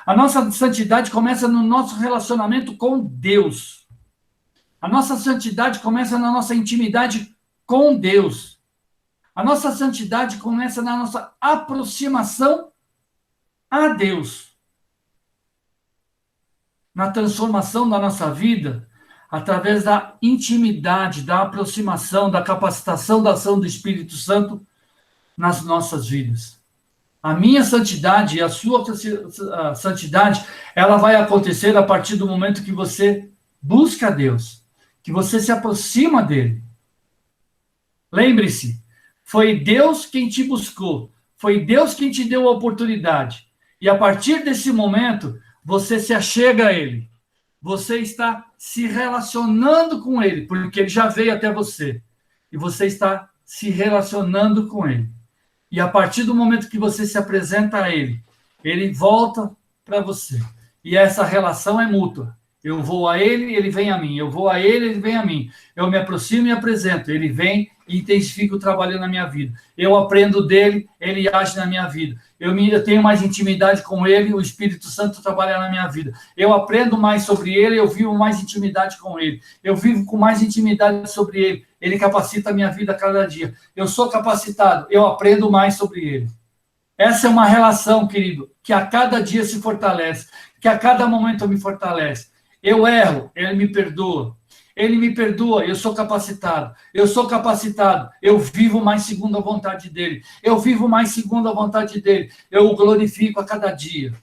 A nossa santidade começa no nosso relacionamento com Deus. A nossa santidade começa na nossa intimidade com Deus. A nossa santidade começa na nossa aproximação a Deus. Na transformação da nossa vida, através da intimidade, da aproximação, da capacitação da ação do Espírito Santo nas nossas vidas. A minha santidade e a sua santidade, ela vai acontecer a partir do momento que você busca Deus, que você se aproxima dele. Lembre-se, foi Deus quem te buscou, foi Deus quem te deu a oportunidade. E a partir desse momento, você se achega a ele. Você está se relacionando com ele, porque ele já veio até você. E você está se relacionando com ele. E a partir do momento que você se apresenta a ele, ele volta para você. E essa relação é mútua. Eu vou a ele, ele vem a mim. Eu vou a ele, ele vem a mim. Eu me aproximo e apresento. Ele vem e intensifica o trabalho na minha vida. Eu aprendo dele, ele age na minha vida. Eu tenho mais intimidade com ele, o Espírito Santo trabalha na minha vida. Eu aprendo mais sobre ele, eu vivo mais intimidade com ele. Eu vivo com mais intimidade sobre ele. Ele capacita a minha vida a cada dia. Eu sou capacitado, eu aprendo mais sobre ele. Essa é uma relação, querido, que a cada dia se fortalece, que a cada momento me fortalece. Eu erro, ele me perdoa. Ele me perdoa, eu sou capacitado. Eu sou capacitado, eu vivo mais segundo a vontade dele. Eu vivo mais segundo a vontade dele. Eu o glorifico a cada dia.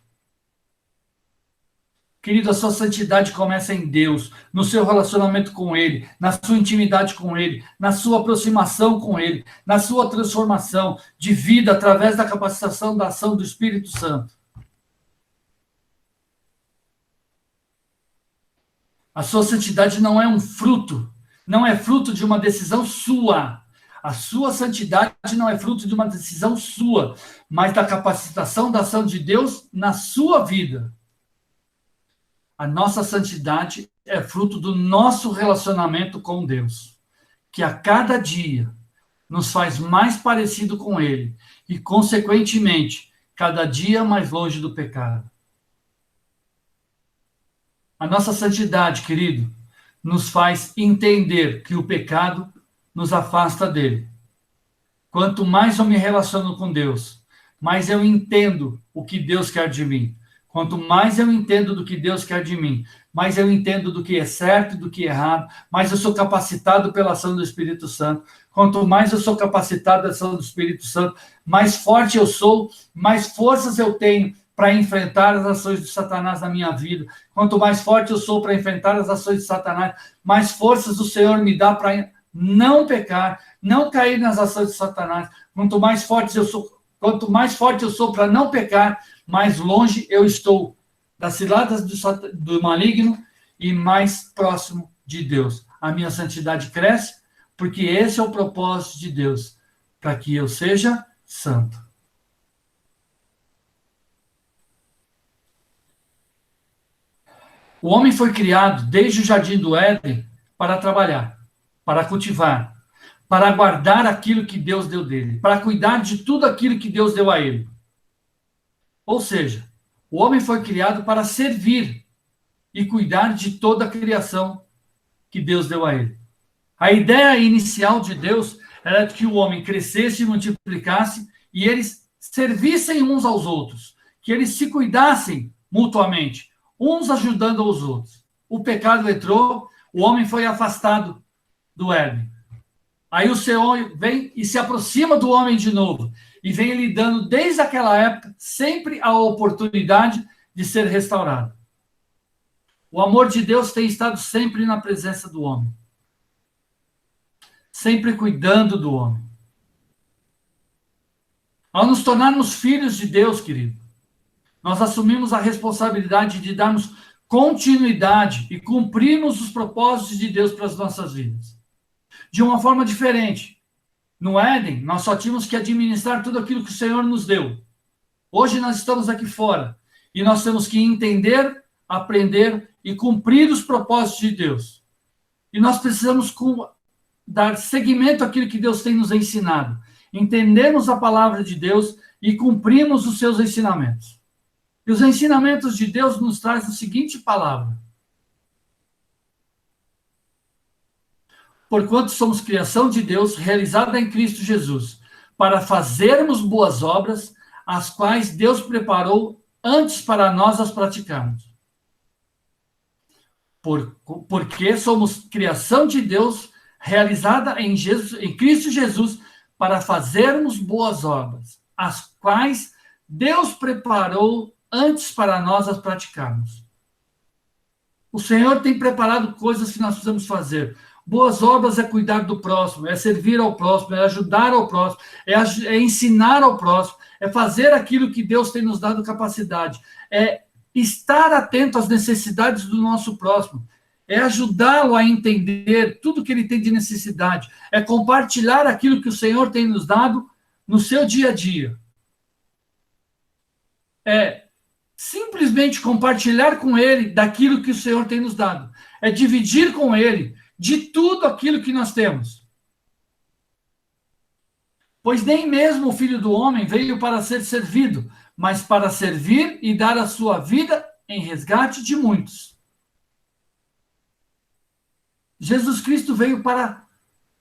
Querido, a sua santidade começa em Deus, no seu relacionamento com ele, na sua intimidade com ele, na sua aproximação com ele, na sua transformação de vida através da capacitação da ação do Espírito Santo. A sua santidade não é um fruto, não é fruto de uma decisão sua. A sua santidade não é fruto de uma decisão sua, mas da capacitação da ação de Deus na sua vida. A nossa santidade é fruto do nosso relacionamento com Deus, que a cada dia nos faz mais parecido com Ele e, consequentemente, cada dia mais longe do pecado. A nossa santidade, querido, nos faz entender que o pecado nos afasta dele. quanto mais eu me relaciono com Deus, mais eu entendo o que Deus quer de mim. Quanto mais eu entendo do que Deus quer de mim, mais eu entendo do que é certo e do que é errado, mais eu sou capacitado pela ação do Espírito Santo. Quanto mais eu sou capacitado pela ação do Espírito Santo, mais forte eu sou, mais forças eu tenho para enfrentar as ações de Satanás na minha vida. Quanto mais forte eu sou para enfrentar as ações de Satanás, mais forças o Senhor me dá para não pecar, não cair nas ações de Satanás. Quanto mais forte eu sou para não pecar, mais longe eu estou das ciladas do maligno e mais próximo de Deus. A minha santidade cresce, porque esse é o propósito de Deus, para que eu seja santo. O homem foi criado desde o jardim do Éden para trabalhar, para cultivar, para guardar aquilo que Deus deu dele, para cuidar de tudo aquilo que Deus deu a ele. Ou seja, o homem foi criado para servir e cuidar de toda a criação que Deus deu a ele. A ideia inicial de Deus era que o homem crescesse e multiplicasse e eles servissem uns aos outros, que eles se cuidassem mutuamente, uns ajudando aos outros. O pecado entrou, o homem foi afastado do Éden. Aí o Senhor vem e se aproxima do homem de novo e vem lhe dando, desde aquela época, sempre a oportunidade de ser restaurado. O amor de Deus tem estado sempre na presença do homem, sempre cuidando do homem. Ao nos tornarmos filhos de Deus, querido, nós assumimos a responsabilidade de darmos continuidade e cumprirmos os propósitos de Deus para as nossas vidas. De uma forma diferente. No Éden, nós só tínhamos que administrar tudo aquilo que o Senhor nos deu. Hoje nós estamos aqui fora e nós temos que entender, aprender e cumprir os propósitos de Deus. E nós precisamos dar seguimento àquilo que Deus tem nos ensinado. Entendermos a palavra de Deus e cumprirmos os seus ensinamentos. E os ensinamentos de Deus nos trazem a seguinte palavra: porquanto somos criação de Deus, realizada em Cristo Jesus, para fazermos boas obras, as quais Deus preparou antes para nós as praticarmos. Porque somos criação de Deus, realizada em Cristo Jesus, para fazermos boas obras, as quais Deus preparou antes para nós as praticarmos. O Senhor tem preparado coisas que nós precisamos fazer. Boas obras é cuidar do próximo, é servir ao próximo, é ajudar ao próximo, é ensinar ao próximo, é fazer aquilo que Deus tem nos dado capacidade, é estar atento às necessidades do nosso próximo, é ajudá-lo a entender tudo que ele tem de necessidade, é compartilhar aquilo que o Senhor tem nos dado no seu dia a dia. É simplesmente compartilhar com ele daquilo que o Senhor tem nos dado. É dividir com ele de tudo aquilo que nós temos. Pois nem mesmo o Filho do Homem veio para ser servido, mas para servir e dar a sua vida em resgate de muitos. Jesus Cristo veio para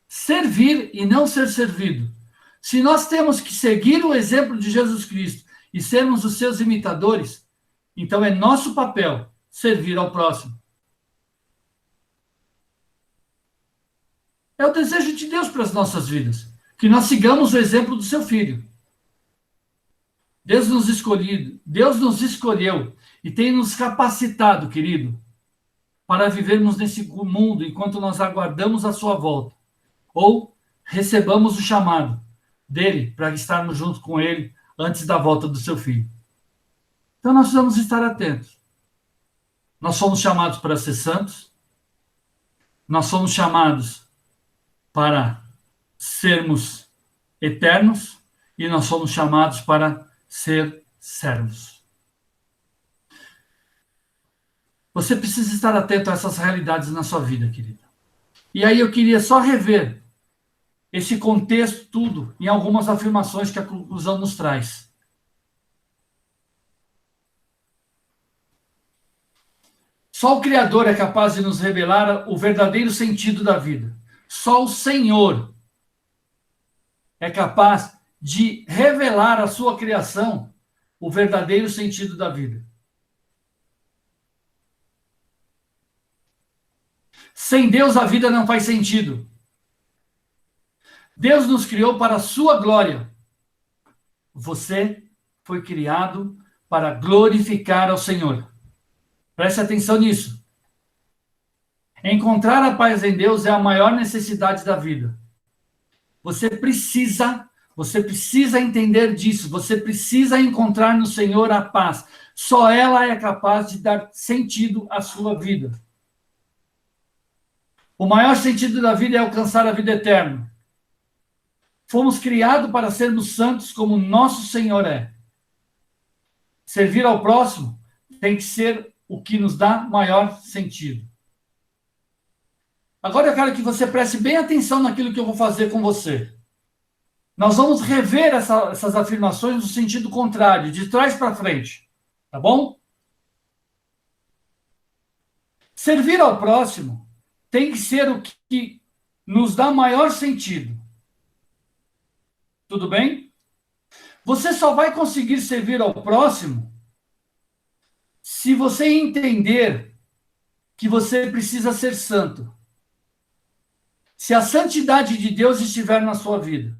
servir e não ser servido. Se nós temos que seguir o exemplo de Jesus Cristo e sermos os seus imitadores, então é nosso papel servir ao próximo. É o desejo de Deus para as nossas vidas, que nós sigamos o exemplo do seu Filho. Deus nos escolheu e tem nos capacitado, querido, para vivermos nesse mundo enquanto nós aguardamos a sua volta, ou recebamos o chamado dele para estarmos juntos com ele antes da volta do seu Filho. Então nós precisamos estar atentos. Nós somos chamados para ser santos, nós somos chamados para sermos eternos e nós somos chamados para ser servos. Você precisa estar atento a essas realidades na sua vida, querida. E aí eu queria só rever esse contexto tudo em algumas afirmações que a conclusão nos traz. Só o Criador é capaz de nos revelar o verdadeiro sentido da vida. Só o Senhor é capaz de revelar à sua criação o verdadeiro sentido da vida. Sem Deus, a vida não faz sentido. Deus nos criou para a sua glória. Você foi criado para glorificar ao Senhor. Preste atenção nisso. Encontrar a paz em Deus é a maior necessidade da vida. Você precisa entender disso. Você precisa encontrar no Senhor a paz. Só ela é capaz de dar sentido à sua vida. O maior sentido da vida é alcançar a vida eterna. Fomos criados para sermos santos como nosso Senhor é. Servir ao próximo tem que ser o que nos dá maior sentido. Agora eu quero que você preste bem atenção naquilo que eu vou fazer com você. Nós vamos rever essas afirmações no sentido contrário, de trás para frente. Tá bom? Servir ao próximo tem que ser o que nos dá maior sentido. Tudo bem? Você só vai conseguir servir ao próximo se você entender que você precisa ser santo. Se a santidade de Deus estiver na sua vida.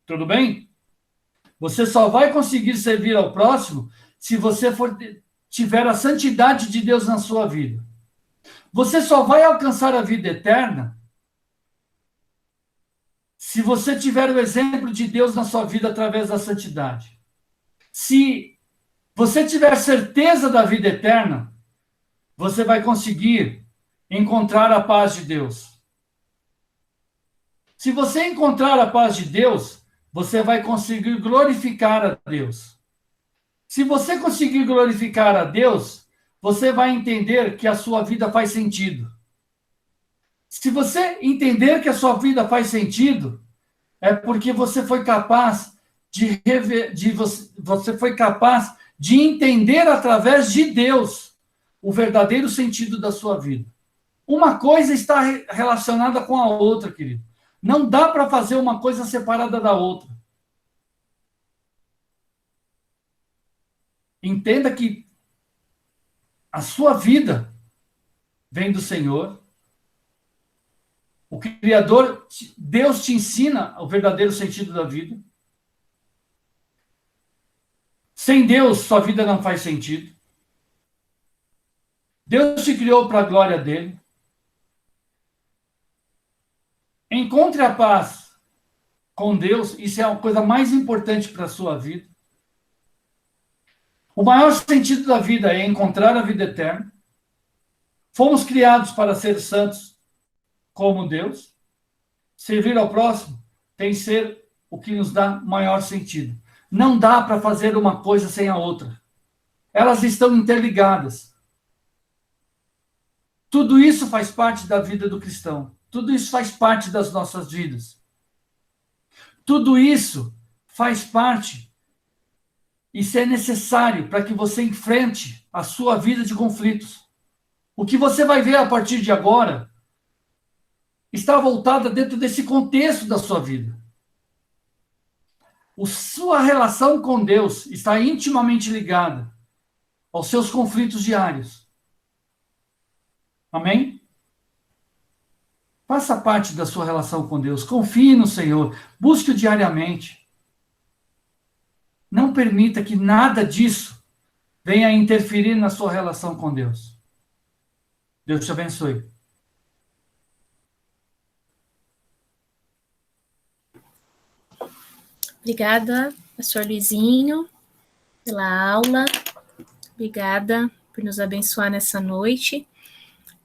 Tudo bem? Você só vai conseguir servir ao próximo se você tiver a santidade de Deus na sua vida. Você só vai alcançar a vida eterna se você tiver o exemplo de Deus na sua vida através da santidade. Se você tiver certeza da vida eterna, você vai conseguir encontrar a paz de Deus. Se você encontrar a paz de Deus, você vai conseguir glorificar a Deus. Se você conseguir glorificar a Deus, você vai entender que a sua vida faz sentido. Se você entender que a sua vida faz sentido, é porque você foi capaz você foi capaz de entender através de Deus o verdadeiro sentido da sua vida. Uma coisa está relacionada com a outra, querido. Não dá para fazer uma coisa separada da outra. Entenda que a sua vida vem do Senhor. O Criador, Deus te ensina o verdadeiro sentido da vida. Sem Deus, sua vida não faz sentido. Deus te criou para a glória dele. Encontre a paz com Deus, isso é a coisa mais importante para a sua vida. O maior sentido da vida é encontrar a vida eterna. Fomos criados para ser santos como Deus. Servir ao próximo tem que ser o que nos dá maior sentido. Não dá para fazer uma coisa sem a outra. Elas estão interligadas. Tudo isso faz parte da vida do cristão. Tudo isso faz parte das nossas vidas. Tudo isso faz parte. Isso é necessário para que você enfrente a sua vida de conflitos. O que você vai ver a partir de agora está voltada dentro desse contexto da sua vida. Sua relação com Deus está intimamente ligada aos seus conflitos diários. Amém? Faça parte da sua relação com Deus. Confie no Senhor. Busque-o diariamente. Não permita que nada disso venha interferir na sua relação com Deus. Deus te abençoe. Obrigada, pastor Luizinho, pela aula. Obrigada por nos abençoar nessa noite.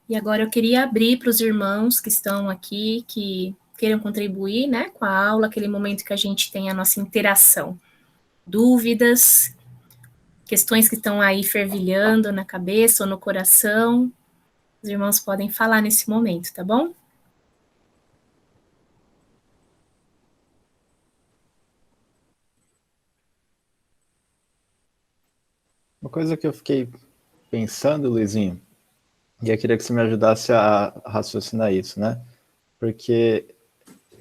E agora eu queria abrir para os irmãos que estão aqui, que queiram contribuir, né, com a aula, aquele momento que a gente tem a nossa interação. Dúvidas, questões que estão aí fervilhando na cabeça ou no coração. Os irmãos podem falar nesse momento, tá bom? Uma coisa que eu fiquei pensando, Luizinho, e eu queria que você me ajudasse a raciocinar isso, né? Porque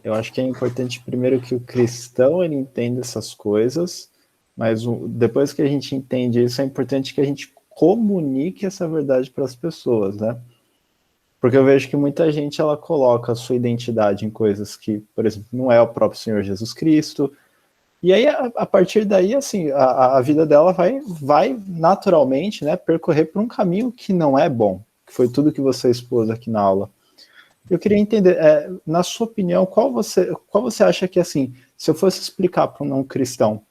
eu acho que é importante primeiro que o cristão ele entenda essas coisas, mas depois que a gente entende isso, é importante que a gente comunique essa verdade para as pessoas, né? Porque eu vejo que muita gente ela coloca a sua identidade em coisas que, por exemplo, não é o próprio Senhor Jesus Cristo, e aí a partir daí, assim, a vida dela vai naturalmente, né, percorrer por um caminho que não é bom, que foi tudo que você expôs aqui na aula. Eu queria entender, na sua opinião, qual você acha que, assim, se eu fosse explicar para um não cristão,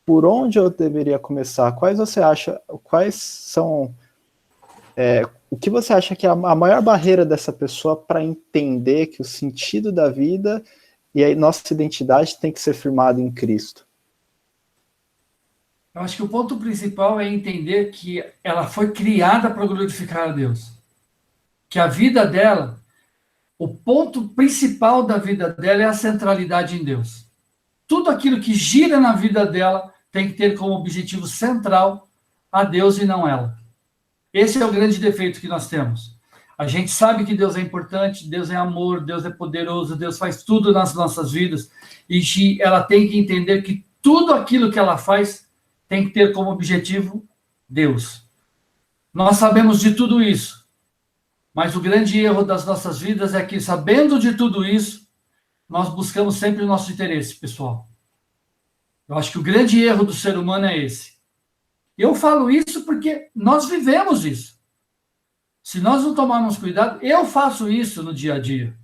por onde eu deveria começar? Quais são, o que você acha que é a maior barreira dessa pessoa para entender que o sentido da vida e a nossa identidade tem que ser firmada em Cristo? Eu acho que o ponto principal é entender que ela foi criada para glorificar a Deus. Que a vida dela, o ponto principal da vida dela é a centralidade em Deus. Tudo aquilo que gira na vida dela tem que ter como objetivo central a Deus e não ela. Esse é o grande defeito que nós temos. A gente sabe que Deus é importante, Deus é amor, Deus é poderoso, Deus faz tudo nas nossas vidas, e ela tem que entender que tudo aquilo que ela faz tem que ter como objetivo Deus. Nós sabemos de tudo isso, mas o grande erro das nossas vidas é que, sabendo de tudo isso, nós buscamos sempre o nosso interesse pessoal. Eu acho que o grande erro do ser humano é esse. Eu falo isso porque nós vivemos isso. Se nós não tomarmos cuidado, eu faço isso no dia a dia.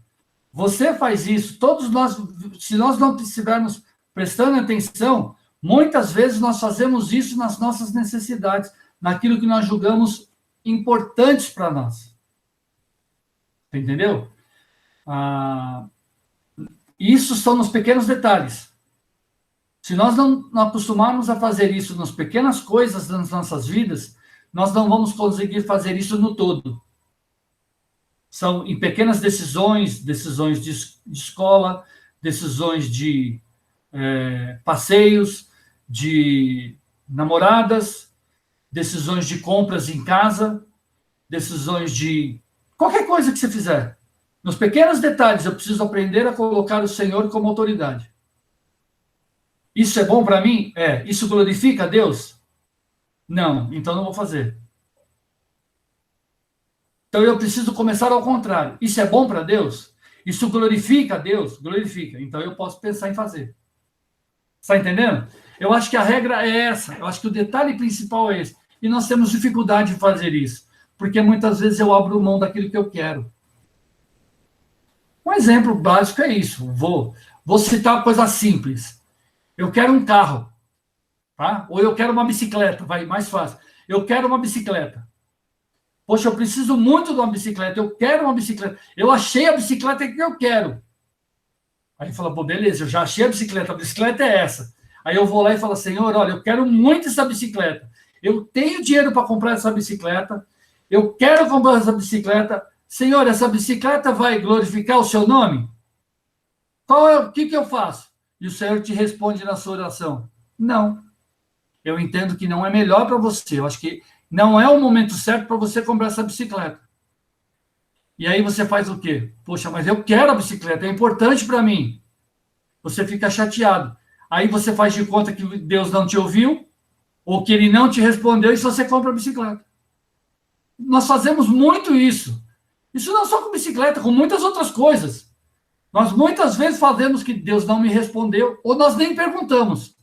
Você faz isso, todos nós, se nós não estivermos prestando atenção, muitas vezes nós fazemos isso nas nossas necessidades, naquilo que nós julgamos importantes para nós. Entendeu? Isso são nos pequenos detalhes. Se nós não acostumarmos a fazer isso nas pequenas coisas das nossas vidas, nós não vamos conseguir fazer isso no todo. São em pequenas decisões de escola, decisões de passeios, de namoradas, decisões de compras em casa, decisões de qualquer coisa que você fizer. Nos pequenos detalhes, eu preciso aprender a colocar o Senhor como autoridade. Isso é bom para mim? Isso glorifica a Deus? Não, então não vou fazer. Então eu preciso começar ao contrário. Isso é bom para Deus? Isso glorifica a Deus? Glorifica. Então eu posso pensar em fazer. Está entendendo? Eu acho que a regra é essa. Eu acho que o detalhe principal é esse. E nós temos dificuldade de fazer isso. Porque muitas vezes eu abro mão daquilo que eu quero. Um exemplo básico é isso. Vou citar uma coisa simples. Eu quero um carro, tá? Ou eu quero uma bicicleta, vai mais fácil. Eu quero uma bicicleta. Poxa, eu preciso muito de uma bicicleta, eu quero uma bicicleta. Eu achei a bicicleta que eu quero. Aí fala, pô, beleza, eu já achei a bicicleta é essa. Aí eu vou lá e falo, Senhor, olha, eu quero muito essa bicicleta. Eu tenho dinheiro para comprar essa bicicleta, eu quero comprar essa bicicleta. Senhor, essa bicicleta vai glorificar o seu nome? O que eu faço? E o Senhor te responde na sua oração. Não. Eu entendo que não é melhor para você. Eu acho que não é o momento certo para você comprar essa bicicleta. E aí você faz o quê? Poxa, mas eu quero a bicicleta, é importante para mim. Você fica chateado. Aí você faz de conta que Deus não te ouviu, ou que ele não te respondeu, e você compra a bicicleta. Nós fazemos muito isso. Isso não só com bicicleta, com muitas outras coisas. Nós muitas vezes fazemos que Deus não me respondeu, ou nós nem perguntamos.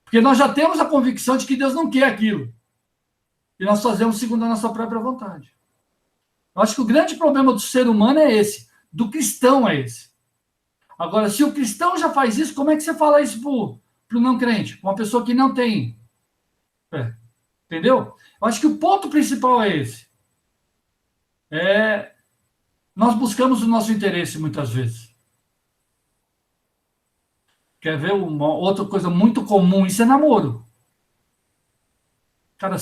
Porque nós já temos a convicção de que Deus não quer aquilo. E nós fazemos segundo a nossa própria vontade. Eu acho que o grande problema do ser humano é esse. Do cristão é esse. Agora, se o cristão já faz isso, como é que você fala isso para o não crente? Uma pessoa que não tem. Entendeu? Eu acho que o ponto principal é esse. Nós buscamos o nosso interesse muitas vezes. Quer ver uma outra coisa muito comum? Isso é namoro. Cara,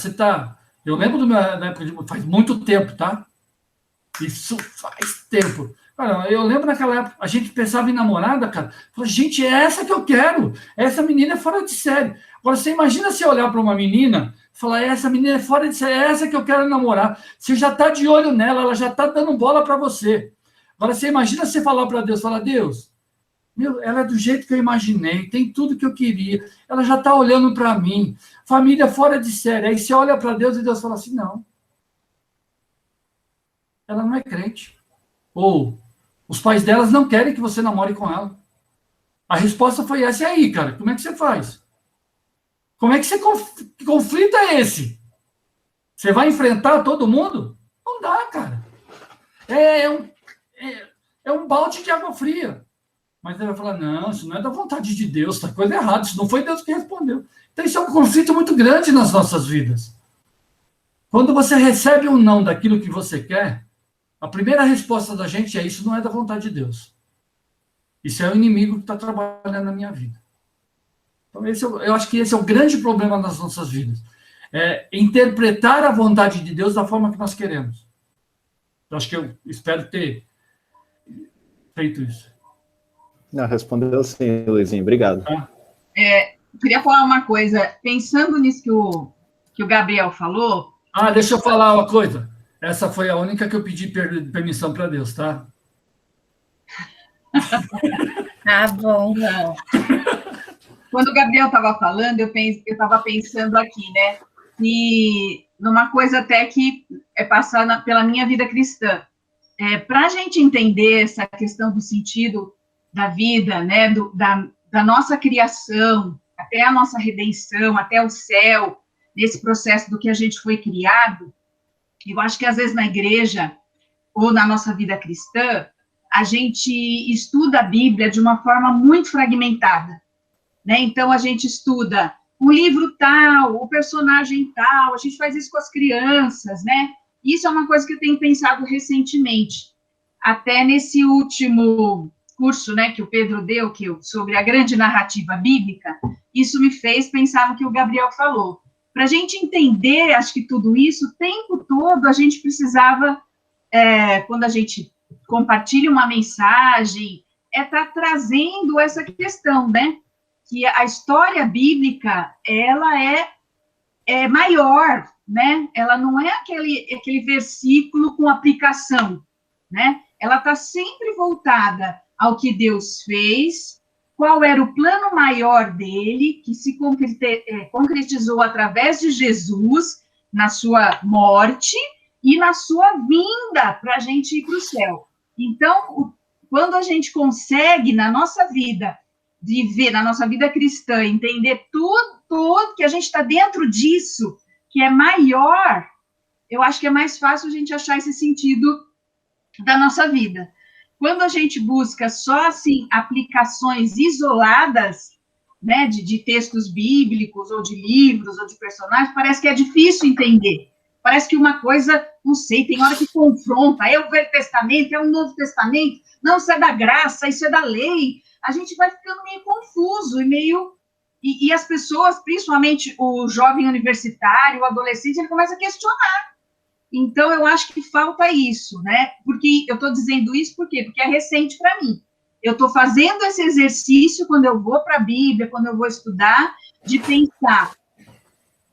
eu lembro da época, faz muito tempo, tá? Isso faz tempo. Cara, eu lembro naquela época, a gente pensava em namorada, cara. Falei, gente, é essa que eu quero. Essa menina é fora de série. Agora, você imagina se olhar para uma menina e falar, essa menina é fora de série, é essa que eu quero namorar. Você já está de olho nela, ela já está dando bola para você. Agora, você imagina você falar para Deus, Deus, Meu, ela é do jeito que eu imaginei, tem tudo que eu queria, ela já está olhando para mim, família fora de série. Aí você olha para Deus e Deus fala assim, não, ela não é crente. Ou os pais delas não querem que você namore com ela. A resposta foi essa. E aí, cara, como é que você faz? Como é que você... Que conflito é esse? Você vai enfrentar todo mundo? Não dá, cara. É um balde de água fria. Mas ele vai falar, não, isso não é da vontade de Deus, está coisa errada, isso não foi Deus que respondeu. Então isso é um conflito muito grande nas nossas vidas. Quando você recebe um não daquilo que você quer, a primeira resposta da gente é, isso não é da vontade de Deus. Isso é o inimigo que está trabalhando na minha vida. Então eu acho que esse é o grande problema nas nossas vidas. É interpretar a vontade de Deus da forma que nós queremos. Eu acho que eu espero ter feito isso. Não, respondeu sim, Luizinho, obrigado. Queria falar uma coisa, pensando nisso que o Gabriel falou. Deixa eu falar uma coisa. Essa foi a única que eu pedi permissão para Deus, tá? Tá bom. Não. Quando o Gabriel estava falando, eu estava pensando aqui, né? E numa coisa até que é passar pela minha vida cristã. Para a gente entender essa questão do sentido da vida, né? Da nossa criação, até a nossa redenção, até o céu, nesse processo do que a gente foi criado, eu acho que às vezes na igreja ou na nossa vida cristã, a gente estuda a Bíblia de uma forma muito fragmentada, né? Então, a gente estuda o livro tal, o personagem tal, a gente faz isso com as crianças, né? Isso é uma coisa que eu tenho pensado recentemente, até nesse último curso, né, que o Pedro deu, sobre a grande narrativa bíblica, isso me fez pensar no que o Gabriel falou. Para a gente entender, acho que tudo isso, o tempo todo a gente precisava, quando a gente compartilha uma mensagem, estar trazendo essa questão, né? Que a história bíblica, ela é maior, né? Ela não é aquele versículo com aplicação, né? Ela está sempre voltada ao que Deus fez, qual era o plano maior dele, que se concretizou através de Jesus, na sua morte e na sua vinda para a gente ir para o céu. Então, quando a gente consegue, na nossa vida, viver, na nossa vida cristã, entender tudo que a gente está dentro disso, que é maior, eu acho que é mais fácil a gente achar esse sentido da nossa vida. Quando a gente busca só, assim, aplicações isoladas, né, de textos bíblicos, ou de livros, ou de personagens, parece que é difícil entender. Parece que uma coisa, não sei, tem hora que confronta, é o Velho Testamento, é o Novo Testamento, não, isso é da graça, isso é da lei. A gente vai ficando meio confuso e meio... E as pessoas, principalmente o jovem universitário, o adolescente, ele começa a questionar. Então, eu acho que falta isso, né? Porque eu estou dizendo isso por quê? Porque é recente para mim. Eu estou fazendo esse exercício quando eu vou para a Bíblia, quando eu vou estudar, de pensar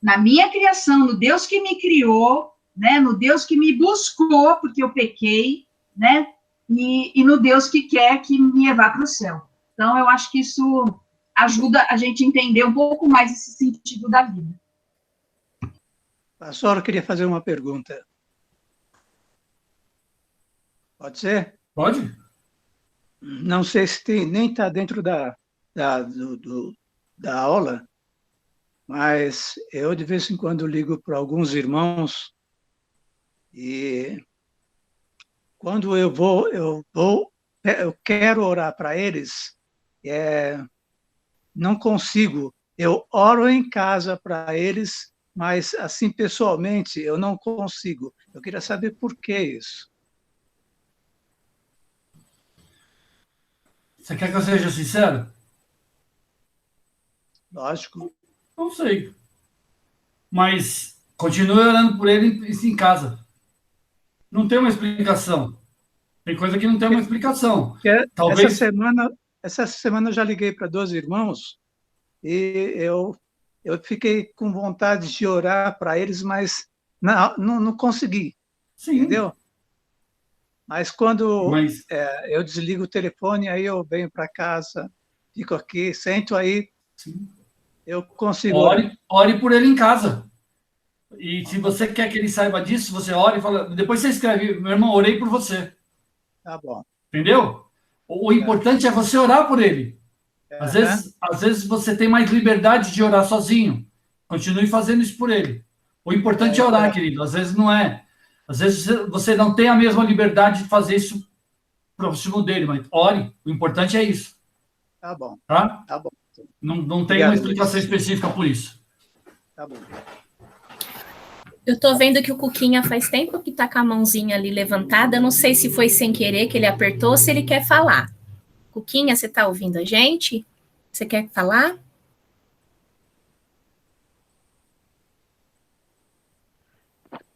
na minha criação, no Deus que me criou, né? No Deus que me buscou porque eu pequei, né? E no Deus que quer que me levar para o céu. Então, eu acho que isso ajuda a gente a entender um pouco mais esse sentido da vida. Pastor, eu queria fazer uma pergunta. Pode ser? Pode? Não sei se nem está dentro da aula, mas eu, de vez em quando, ligo para alguns irmãos e quando eu quero orar para eles, não consigo. Eu oro em casa para eles, mas, assim, pessoalmente, eu não consigo. Eu queria saber por que isso. Você quer que eu seja sincero? Lógico. Não sei. Mas continue orando por ele em casa. Não tem uma explicação. Tem coisa que não tem uma explicação. Talvez... Essa semana eu já liguei para 2 irmãos e eu fiquei com vontade de orar para eles, mas não consegui. Sim. Entendeu? Mas quando Mas eu desligo o telefone, aí eu venho para casa, fico aqui, sento aí, sim, eu consigo orar. ore por ele em casa. E se você quer que ele saiba disso, você ora e fala. Depois você escreve, meu irmão, orei por você. Tá bom. Entendeu? O importante é você orar por ele. Às Aham. vezes você tem mais liberdade de orar sozinho. Continue fazendo isso por ele. O importante é orar, querido. Às vezes não é. Às vezes você não tem a mesma liberdade de fazer isso próximo dele, mas ore. O importante é isso. Tá bom, Tá? tá bom. Não tem uma Obrigado, explicação Luiz. específica por isso. Tá bom. Eu tô vendo que o Cuquinha faz tempo que tá com a mãozinha ali levantada. Eu não sei se foi sem querer que ele apertou ou se ele quer falar. Cuquinha, você tá ouvindo a gente? Você quer falar?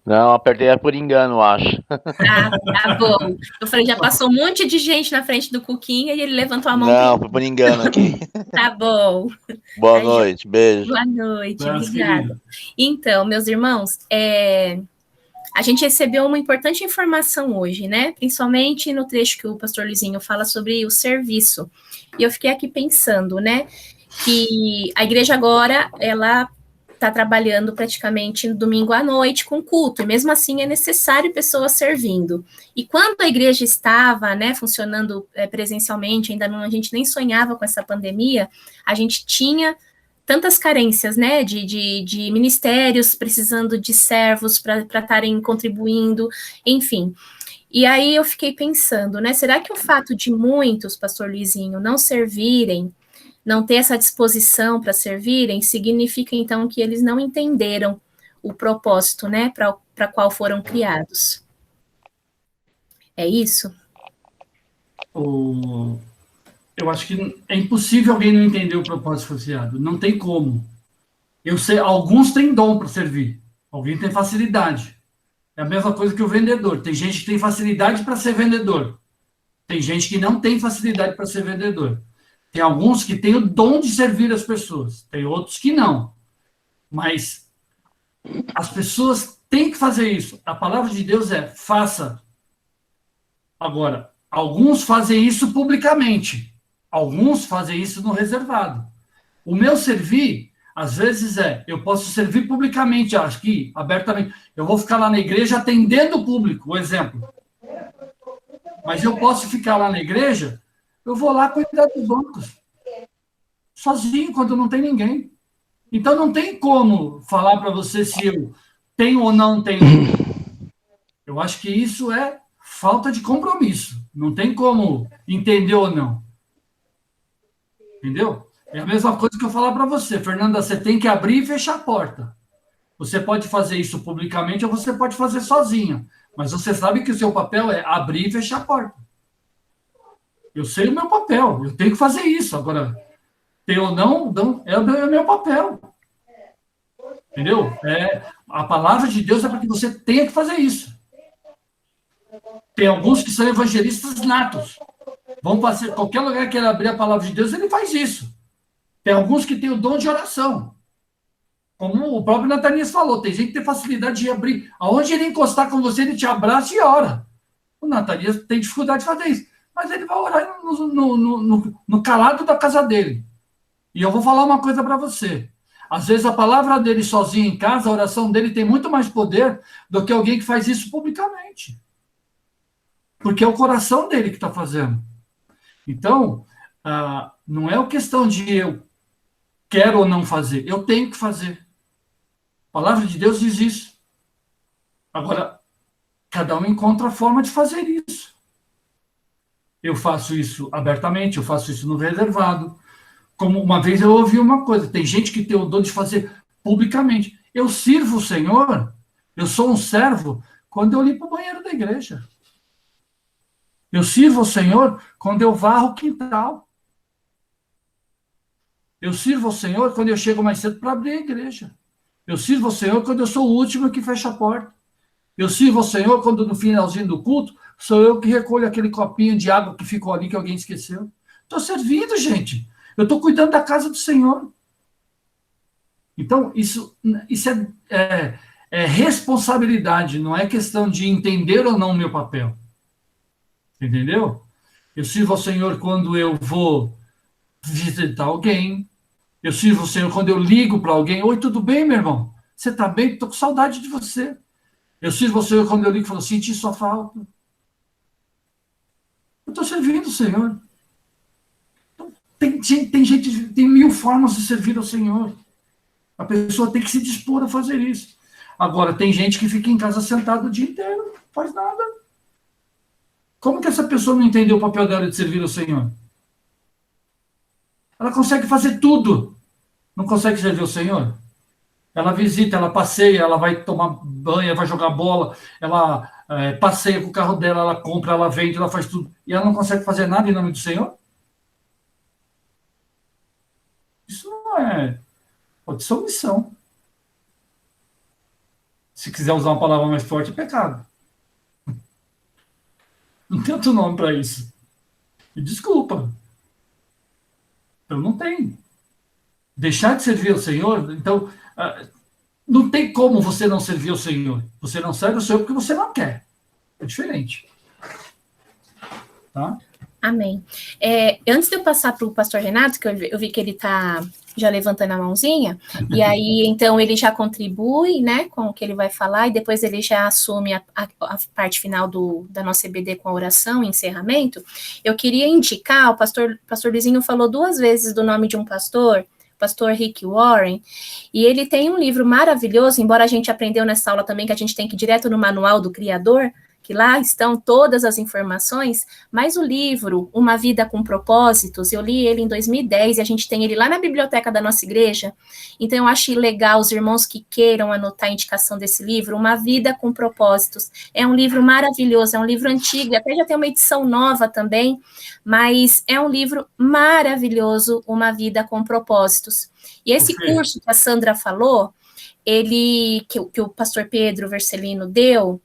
Não, apertei por engano, acho. Ah, tá bom. Eu falei, já passou um monte de gente na frente do Cuquinha e ele levantou a mão. Não, foi por engano aqui. Tá bom. Boa Aí, noite, beijo. boa noite, Abraço, obrigada. querido. Então, meus irmãos, a gente recebeu uma importante informação hoje, né? Principalmente no trecho que o pastor Luizinho fala sobre o serviço. E eu fiquei aqui pensando, né? Que a igreja agora, ela está trabalhando praticamente no domingo à noite com culto, e mesmo assim é necessário pessoas servindo. E quando a igreja estava, né, funcionando presencialmente, ainda não, a gente nem sonhava com essa pandemia, a gente tinha tantas carências, né, de ministérios precisando de servos para estarem contribuindo, enfim. E aí eu fiquei pensando, né, será que o fato de muitos, pastor Luizinho, não servirem, não ter essa disposição para servirem, significa então que eles não entenderam o propósito, né, para qual foram criados? É isso? Eu acho que é impossível alguém não entender o propósito associado. Não tem como. Eu sei, alguns têm dom para servir. Alguém tem facilidade. É a mesma coisa que o vendedor. Tem gente que tem facilidade para ser vendedor. Tem gente que não tem facilidade para ser vendedor. Tem alguns que têm o dom de servir as pessoas. Tem outros que não. Mas as pessoas têm que fazer isso. A palavra de Deus é faça. Agora, alguns fazem isso publicamente. Alguns fazem isso no reservado. O meu servir, às vezes eu posso servir publicamente, aqui, abertamente. Eu vou ficar lá na igreja atendendo o público, o exemplo. Mas eu posso ficar lá na igreja, eu vou lá cuidar dos bancos. Sozinho, quando não tem ninguém. Então, não tem como falar para você se eu tenho ou não tenho. Eu acho que isso é falta de compromisso. Não tem como entender ou não. Entendeu? É a mesma coisa que eu falar para você. Fernanda, você tem que abrir e fechar a porta. Você pode fazer isso publicamente ou você pode fazer sozinha. Mas você sabe que o seu papel é abrir e fechar a porta. Eu sei o meu papel. Eu tenho que fazer isso. Agora, ter ou não é o meu papel. Entendeu? A palavra de Deus é para que você tenha que fazer isso. Tem alguns que são evangelistas natos. Vão passar qualquer lugar que ele abrir a palavra de Deus, ele faz isso. Tem alguns que têm o dom de oração. Como o próprio Natanias falou, tem gente que tem facilidade de abrir. Aonde ele encostar com você, ele te abraça e ora. O Natanias tem dificuldade de fazer isso. Mas ele vai orar no calado da casa dele. E eu vou falar uma coisa para você. Às vezes a palavra dele sozinho em casa, a oração dele tem muito mais poder do que alguém que faz isso publicamente. Porque é o coração dele que está fazendo. Então, não é uma questão de eu quero ou não fazer. Eu tenho que fazer. A palavra de Deus diz isso. Agora, cada um encontra a forma de fazer isso. Eu faço isso abertamente, eu faço isso no reservado. Como uma vez eu ouvi uma coisa, tem gente que tem o dom de fazer publicamente. Eu sirvo o Senhor, eu sou um servo, quando eu limpo o banheiro da igreja. Eu sirvo o Senhor quando eu varro o quintal. Eu sirvo ao Senhor quando eu chego mais cedo para abrir a igreja. Eu sirvo ao Senhor quando eu sou o último que fecha a porta. Eu sirvo ao Senhor quando no finalzinho do culto sou eu que recolho aquele copinho de água que ficou ali que alguém esqueceu. Estou servindo, gente. Eu estou cuidando da casa do Senhor. Então, isso é responsabilidade, não é questão de entender ou não o meu papel. Entendeu? Eu sirvo ao Senhor quando eu vou visitar alguém. Eu sirvo ao Senhor quando eu ligo para alguém. Oi, tudo bem, meu irmão? Você está bem? Estou com saudade de você. Eu sirvo ao Senhor quando eu ligo e falo, senti sua falta. Eu estou servindo o Senhor. Então, tem 1000 formas de servir ao Senhor. A pessoa tem que se dispor a fazer isso. Agora, tem gente que fica em casa sentada o dia inteiro, não faz nada. Como que essa pessoa não entendeu o papel dela de servir ao Senhor? Ela consegue fazer tudo. Não consegue servir ao Senhor? Ela visita, ela passeia, ela vai tomar banho, ela vai jogar bola, ela passeia com o carro dela, ela compra, ela vende, ela faz tudo. E ela não consegue fazer nada em nome do Senhor? Isso não é... Pode ser omissão. Se quiser usar uma palavra mais forte, é pecado. Não tem outro nome para isso. E desculpa. Eu não tenho. Deixar de servir ao Senhor, então, não tem como você não servir ao Senhor. Você não serve ao Senhor porque você não quer. É diferente. Tá? Amém. Antes de eu passar para o pastor Renato, que eu vi que ele está já levantando a mãozinha, e aí, então, ele já contribui, né, com o que ele vai falar, e depois ele já assume a parte final da nossa EBD com a oração, encerramento. Eu queria indicar, o pastor Luizinho falou 2 vezes do nome de um pastor Rick Warren, e ele tem um livro maravilhoso, embora a gente aprendeu nessa aula também que a gente tem que ir direto no manual do Criador, que lá estão todas as informações, mas o livro, Uma Vida com Propósitos, eu li ele em 2010, e a gente tem ele lá na biblioteca da nossa igreja, então eu acho legal os irmãos que queiram anotar a indicação desse livro, Uma Vida com Propósitos, é um livro maravilhoso, é um livro antigo, até já tem uma edição nova também, mas é um livro maravilhoso, Uma Vida com Propósitos. E esse curso que a Sandra falou, que o pastor Pedro Vercelino deu,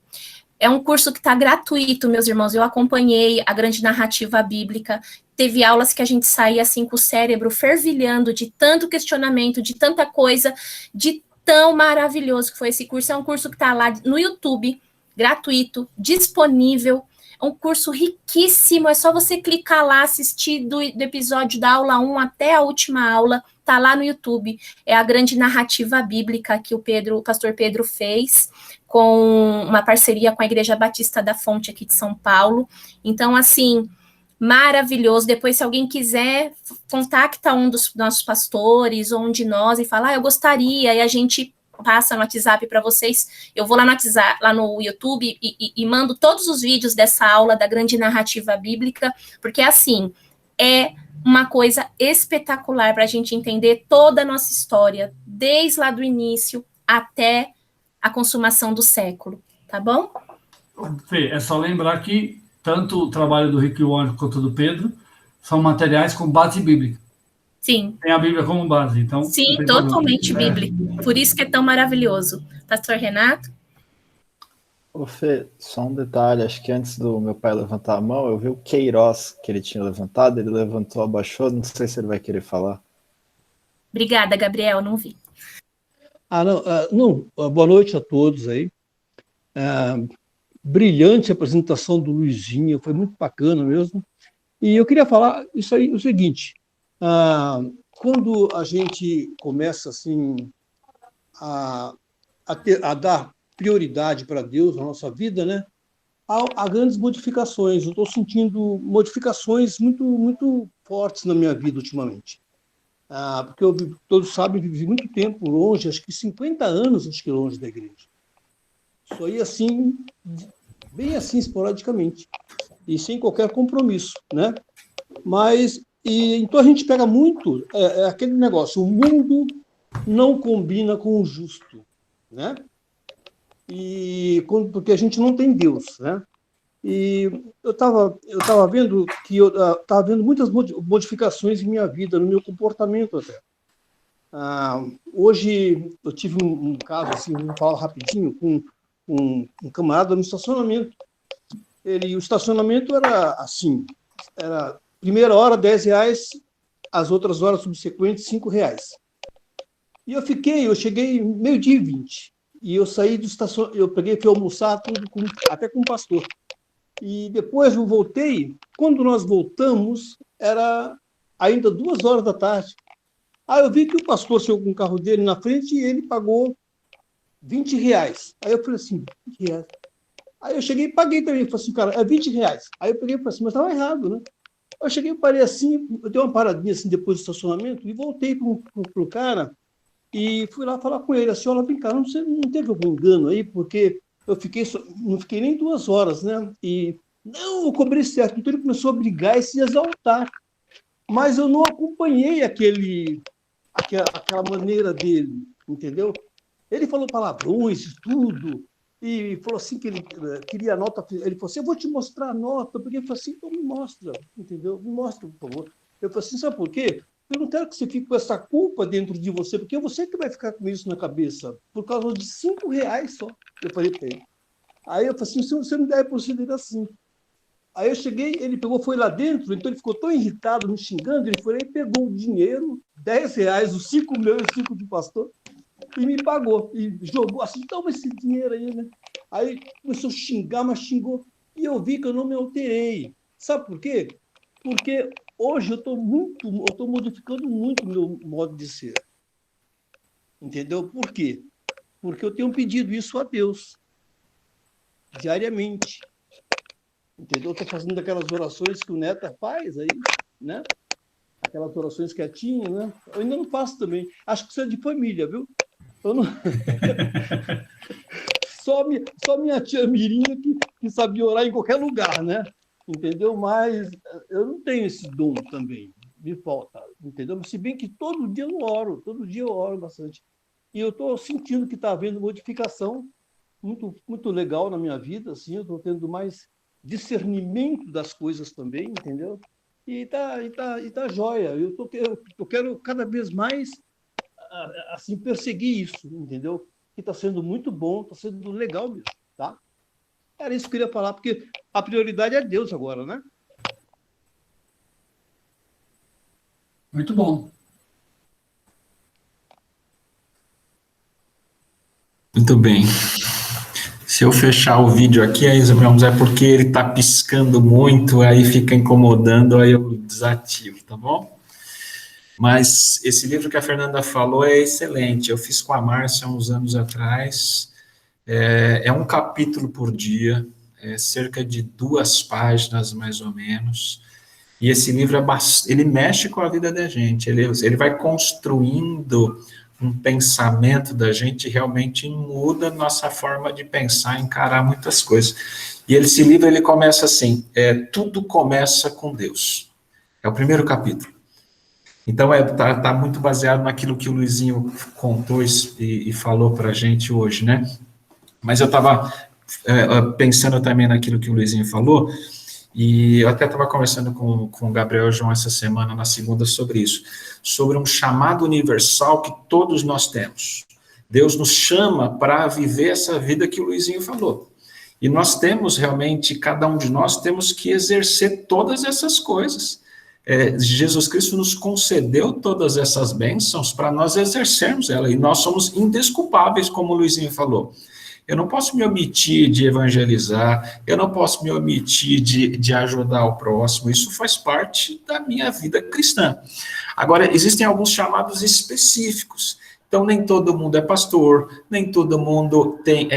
é um curso que está gratuito, meus irmãos. Eu acompanhei a grande narrativa bíblica. Teve aulas que a gente saía assim com o cérebro fervilhando de tanto questionamento, de tanta coisa, de tão maravilhoso que foi esse curso. É um curso que está lá no YouTube, gratuito, disponível. É um curso riquíssimo. É só você clicar lá, assistir do episódio da aula 1 até a última aula. Está lá no YouTube. É a grande narrativa bíblica que o pastor Pedro fez, com uma parceria com a Igreja Batista da Fonte aqui de São Paulo. Então, assim, maravilhoso. Depois, se alguém quiser, contacta um dos nossos pastores ou um de nós e fala, eu gostaria, e a gente passa no WhatsApp para vocês. Eu vou lá no WhatsApp, lá no YouTube e mando todos os vídeos dessa aula da grande narrativa bíblica, porque, assim, é uma coisa espetacular para a gente entender toda a nossa história, desde lá do início até a consumação do século, tá bom? Fê, é só lembrar que tanto o trabalho do Rick Warren quanto do Pedro são materiais com base bíblica. Sim. Tem a Bíblia como base, então... Sim, totalmente bíblico. Por isso que é tão maravilhoso. Pastor Renato? Ô Fê, só um detalhe, acho que antes do meu pai levantar a mão, eu vi o Queiroz que ele tinha levantado, ele levantou, abaixou, não sei se ele vai querer falar. Obrigada, Gabriel, não vi. Boa noite a todos aí. Brilhante a apresentação do Luizinho, foi muito bacana mesmo. E eu queria falar isso aí, o seguinte, quando a gente começa assim a dar prioridade para Deus na nossa vida, né, há grandes modificações. Eu estou sentindo modificações muito, muito fortes na minha vida ultimamente. Porque todos sabem, vivi muito tempo longe, acho que 50 anos longe da igreja. Só ia assim, bem assim, esporadicamente, e sem qualquer compromisso, né? Então a gente pega muito aquele negócio, o mundo não combina com o justo, né? Porque a gente não tem Deus, né? E eu estava vendo que estava vendo muitas modificações em minha vida, no meu comportamento até. Hoje eu tive um caso, assim, vou falar rapidinho, com um camarada no estacionamento. O estacionamento era assim, era primeira hora R$10, as outras horas subsequentes R$5. E eu cheguei 12:20, e eu saí do estacionamento, eu fui almoçar tudo até com o pastor. E depois eu voltei. Quando nós voltamos, era ainda 2 horas da tarde. Aí eu vi que o pastor chegou com o carro dele na frente e ele pagou R$20. Aí eu falei assim, R$20. Aí eu cheguei e paguei também. Falei assim, cara, é R$20. Aí eu peguei e falei assim, mas estava errado, né? Eu cheguei e parei assim, eu dei uma paradinha assim depois do estacionamento e voltei pro cara e fui lá falar com ele, assim, olha, vem cá, não teve algum engano aí, porque eu não fiquei nem 2 horas, né? E não, eu cobrei certo. Então ele começou a brigar e se exaltar. Mas eu não acompanhei aquela maneira dele, entendeu? Ele falou palavrões, tudo, e falou assim que ele queria a nota. Ele falou assim, eu vou te mostrar a nota, porque ele falou assim, então me mostra, entendeu? Me mostra, por favor. Eu falei assim, sabe por quê? Eu não quero que você fique com essa culpa dentro de você, porque é você que vai ficar com isso na cabeça, por causa de R$5 só. Eu falei para ele. Aí eu falei assim, você não deve proceder assim. Aí eu cheguei, ele pegou, foi lá dentro, então ele ficou tão irritado, me xingando, ele foi lá e pegou o dinheiro, R$10, os 5 meus e os 5 do pastor, e me pagou, e jogou assim, toma esse dinheiro aí, né? Aí começou a xingar, mas xingou, e eu vi que eu não me alterei. Sabe por quê? Porque hoje eu estou modificando muito o meu modo de ser. Entendeu? Por quê? Porque eu tenho pedido isso a Deus, diariamente. Entendeu? Estou fazendo aquelas orações que o Neta faz aí, né? Aquelas orações quietinhas, né? Eu ainda não faço também. Acho que isso é de família, viu? Eu não... só minha tia Mirinha que sabia orar em qualquer lugar, né? Entendeu? Mas eu não tenho esse dom também. Me falta, entendeu? Se bem que todo dia eu oro bastante. E eu estou sentindo que está havendo modificação muito, muito legal na minha vida, assim, eu estou tendo mais discernimento das coisas também, entendeu? E tá jóia. Eu quero cada vez mais assim perseguir isso, entendeu? Que está sendo muito bom, está sendo legal mesmo, tá? Era isso que eu queria falar, porque a prioridade é Deus agora, né? Muito bom. Muito bem. Se eu fechar o vídeo aqui, aí, irmãos, é porque ele está piscando muito, aí fica incomodando, aí eu desativo, tá bom? Mas esse livro que a Fernanda falou é excelente. Eu fiz com a Márcia uns anos atrás. É um capítulo por dia, cerca de 2 páginas, mais ou menos. E esse livro ele mexe com a vida da gente. Ele vai construindo um pensamento da gente, realmente muda nossa forma de pensar, encarar muitas coisas. E esse livro ele começa assim: tudo começa com Deus. É o primeiro capítulo. Então, tá muito baseado naquilo que o Luizinho contou e falou para a gente hoje, né? Mas eu estava pensando também naquilo que o Luizinho falou, e eu até estava conversando com o Gabriel e João essa semana, na segunda, sobre isso, sobre um chamado universal que todos nós temos. Deus nos chama para viver essa vida que o Luizinho falou. E nós temos realmente, cada um de nós, temos que exercer todas essas coisas. Jesus Cristo nos concedeu todas essas bênçãos para nós exercermos ela, e nós somos indesculpáveis, como o Luizinho falou. Eu não posso me omitir de evangelizar, eu não posso me omitir de ajudar o próximo, isso faz parte da minha vida cristã. Agora, existem alguns chamados específicos, então nem todo mundo é pastor, nem todo mundo tem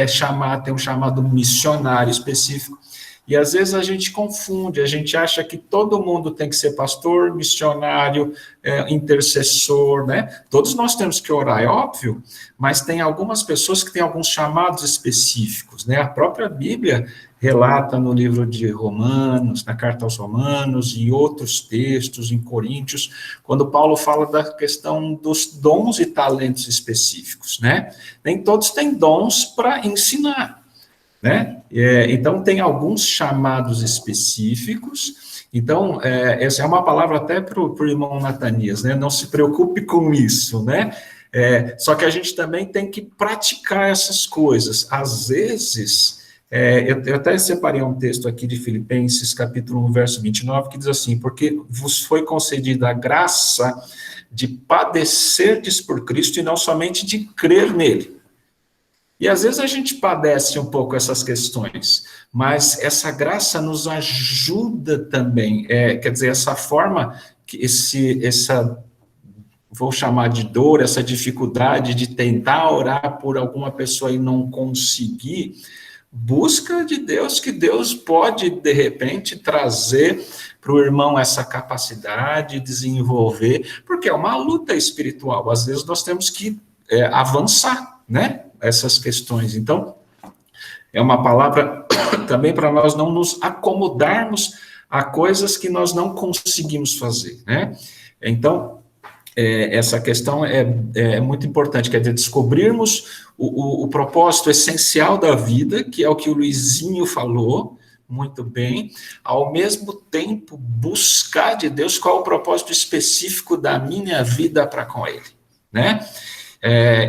um chamado missionário específico. E às vezes a gente confunde, a gente acha que todo mundo tem que ser pastor, missionário, intercessor, né? Todos nós temos que orar, é óbvio, mas tem algumas pessoas que têm alguns chamados específicos, né? A própria Bíblia relata no livro de Romanos, na carta aos Romanos, e outros textos, em Coríntios, quando Paulo fala da questão dos dons e talentos específicos, né? Nem todos têm dons para ensinar, né? Então, tem alguns chamados específicos. Então, essa é uma palavra até para o irmão Natanias, né? Não se preocupe com isso, né? Só que a gente também tem que praticar essas coisas. Às vezes, eu até separei um texto aqui de Filipenses, capítulo 1, verso 29, que diz assim: porque vos foi concedida a graça de padecerdes por Cristo e não somente de crer nele. E às vezes a gente padece um pouco essas questões, mas essa graça nos ajuda também, quer dizer, essa forma, vou chamar de dor, essa dificuldade de tentar orar por alguma pessoa e não conseguir, busca de Deus, que Deus pode, de repente, trazer para o irmão essa capacidade, desenvolver, porque é uma luta espiritual, às vezes nós temos que avançar, né, essas questões. Então, é uma palavra também para nós não nos acomodarmos a coisas que nós não conseguimos fazer, né? Então, essa questão é muito importante, quer dizer, descobrirmos o propósito essencial da vida, que é o que o Luizinho falou muito bem, ao mesmo tempo buscar de Deus qual é o propósito específico da minha vida para com Ele, né?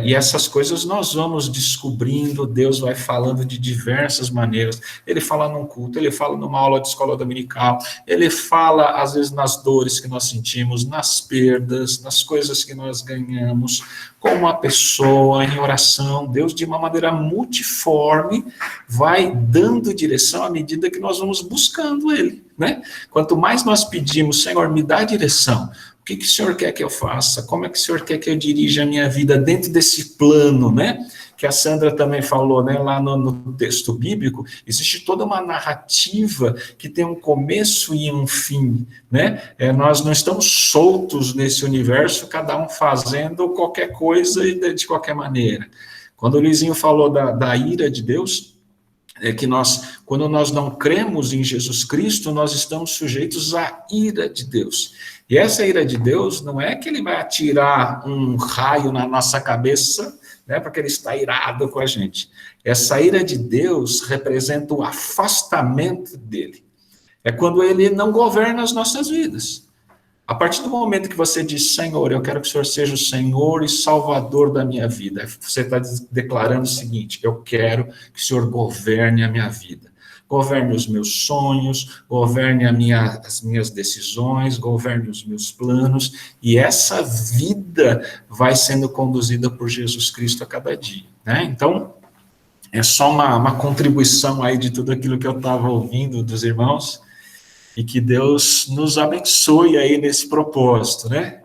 E essas coisas nós vamos descobrindo, Deus vai falando de diversas maneiras, ele fala num culto, ele fala numa aula de escola dominical, ele fala às vezes nas dores que nós sentimos, nas perdas, nas coisas que nós ganhamos, como uma pessoa em oração, Deus de uma maneira multiforme vai dando direção à medida que nós vamos buscando ele, né? Quanto mais nós pedimos, Senhor, me dá direção, o que o Senhor quer que eu faça? Como é que o Senhor quer que eu dirija a minha vida dentro desse plano, né? Que a Sandra também falou, né? Lá no texto bíblico, existe toda uma narrativa que tem um começo e um fim, né? Nós não estamos soltos nesse universo, cada um fazendo qualquer coisa e de qualquer maneira. Quando o Luizinho falou da ira de Deus, que quando nós não cremos em Jesus Cristo, nós estamos sujeitos à ira de Deus. E essa ira de Deus não é que ele vai atirar um raio na nossa cabeça, né, porque ele está irado com a gente. Essa ira de Deus representa o afastamento dele. É quando ele não governa as nossas vidas. A partir do momento que você diz, Senhor, eu quero que o Senhor seja o Senhor e Salvador da minha vida, você está declarando o seguinte, eu quero que o Senhor governe a minha vida. Governe os meus sonhos, governe as minhas decisões, governe os meus planos, e essa vida vai sendo conduzida por Jesus Cristo a cada dia, né? Então, é só uma contribuição aí de tudo aquilo que eu estava ouvindo dos irmãos, e que Deus nos abençoe aí nesse propósito, né?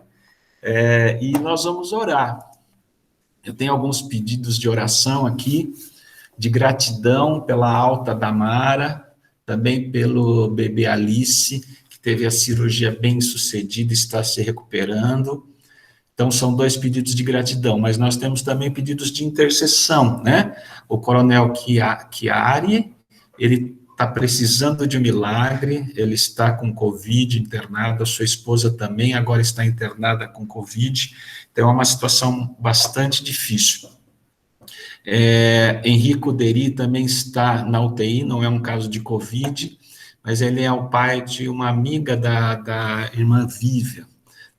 E nós vamos orar. Eu tenho alguns pedidos de oração aqui, de gratidão pela alta Damara, também pelo bebê Alice, que teve a cirurgia bem sucedida, está se recuperando. Então, são 2 pedidos de gratidão, mas nós temos também pedidos de intercessão, né? O coronel Chiari, ele está precisando de um milagre, ele está com Covid internado, a sua esposa também agora está internada com Covid, então é uma situação bastante difícil. Henrico Deri também está na UTI, não é um caso de Covid, mas ele é o pai de uma amiga da irmã Vívia.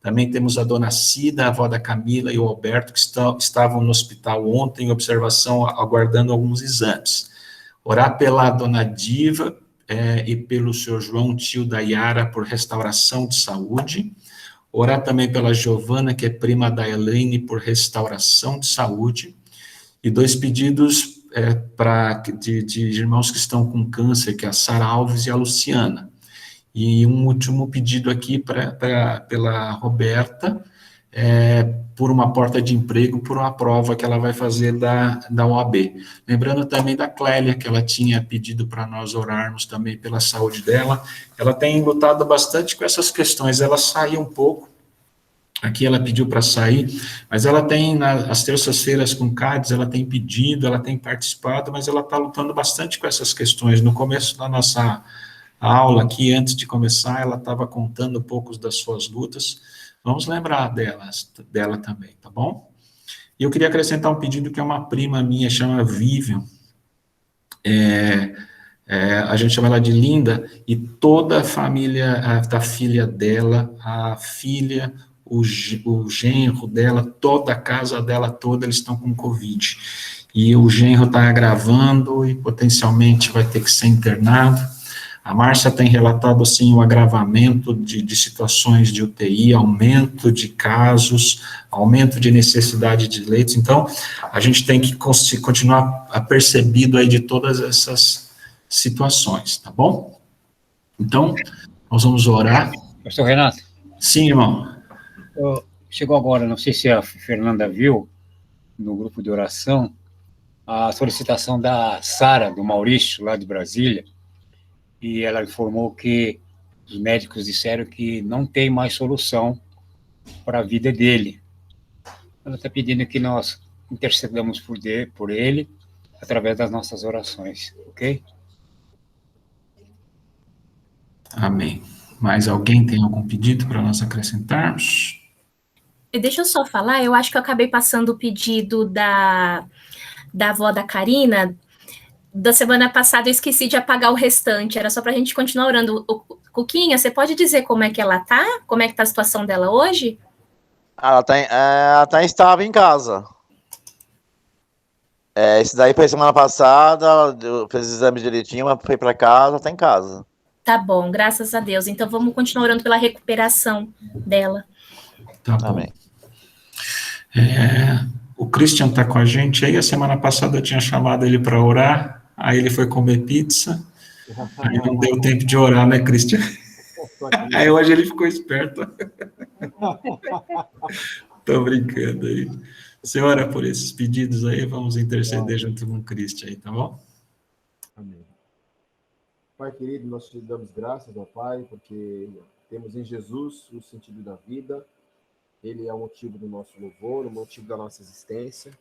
Também temos a dona Cida, a avó da Camila e o Alberto, que estavam no hospital ontem em observação, aguardando alguns exames. Orar pela dona Diva e pelo senhor João, tio da Yara, por restauração de saúde. Orar também pela Giovana, que é prima da Elaine, por restauração de saúde. E 2 pedidos de irmãos que estão com câncer, que é a Sara Alves e a Luciana. E um último pedido aqui pela Roberta, por uma porta de emprego, por uma prova que ela vai fazer da OAB. Lembrando também da Clélia, que ela tinha pedido para nós orarmos também pela saúde dela. Ela tem lutado bastante com essas questões, ela saiu um pouco, aqui ela pediu para sair, mas ela tem, as terças-feiras com CADES, ela tem pedido, ela tem participado, mas ela está lutando bastante com essas questões. No começo da nossa aula aqui, antes de começar, ela estava contando um pouco das suas lutas. Vamos lembrar dela também, tá bom? E eu queria acrescentar um pedido que é uma prima minha, chama Vivian. A gente chama ela de Linda, e toda a família da filha dela, a filha, o genro dela, toda a casa dela toda, eles estão com Covid. E o genro está agravando e potencialmente vai ter que ser internado. A Márcia tem relatado, assim, o agravamento de situações de UTI, aumento de casos, aumento de necessidade de leitos. Então, a gente tem que continuar apercebido aí de todas essas situações, tá bom? Então, nós vamos orar. Pastor Renato. Sim, irmão. Chegou agora, não sei se a Fernanda viu, no grupo de oração, a solicitação da Sara, do Maurício, lá de Brasília, e ela informou que os médicos disseram que não tem mais solução para a vida dele. Ela está pedindo que nós intercedamos por ele, através das nossas orações, ok? Amém. Mais alguém tem algum pedido para nós acrescentarmos? Deixa eu só falar, eu acho que eu acabei passando o pedido da avó da Karina. Da semana passada eu esqueci de apagar o restante, era só para a gente continuar orando. Cuquinha, você pode dizer como é que ela tá? Como é que tá a situação dela hoje? Ela estava em casa. Esse daí foi semana passada, ela fez os exames direitinho, mas foi para casa, tá em casa. Tá bom, graças a Deus. Então vamos continuar orando pela recuperação dela. Tá bom. Amém. O Christian tá com a gente aí, a semana passada eu tinha chamado ele para orar, aí ele foi comer pizza, aí não deu tempo de orar, né, Christian? Aí hoje ele ficou esperto. Tô brincando aí. Você ora por esses pedidos aí, vamos interceder junto com o Christian aí, tá bom? Amém. Pai querido, nós te damos graças, ó Pai, porque temos em Jesus o sentido da vida. Ele é o motivo do nosso louvor, o motivo da nossa existência.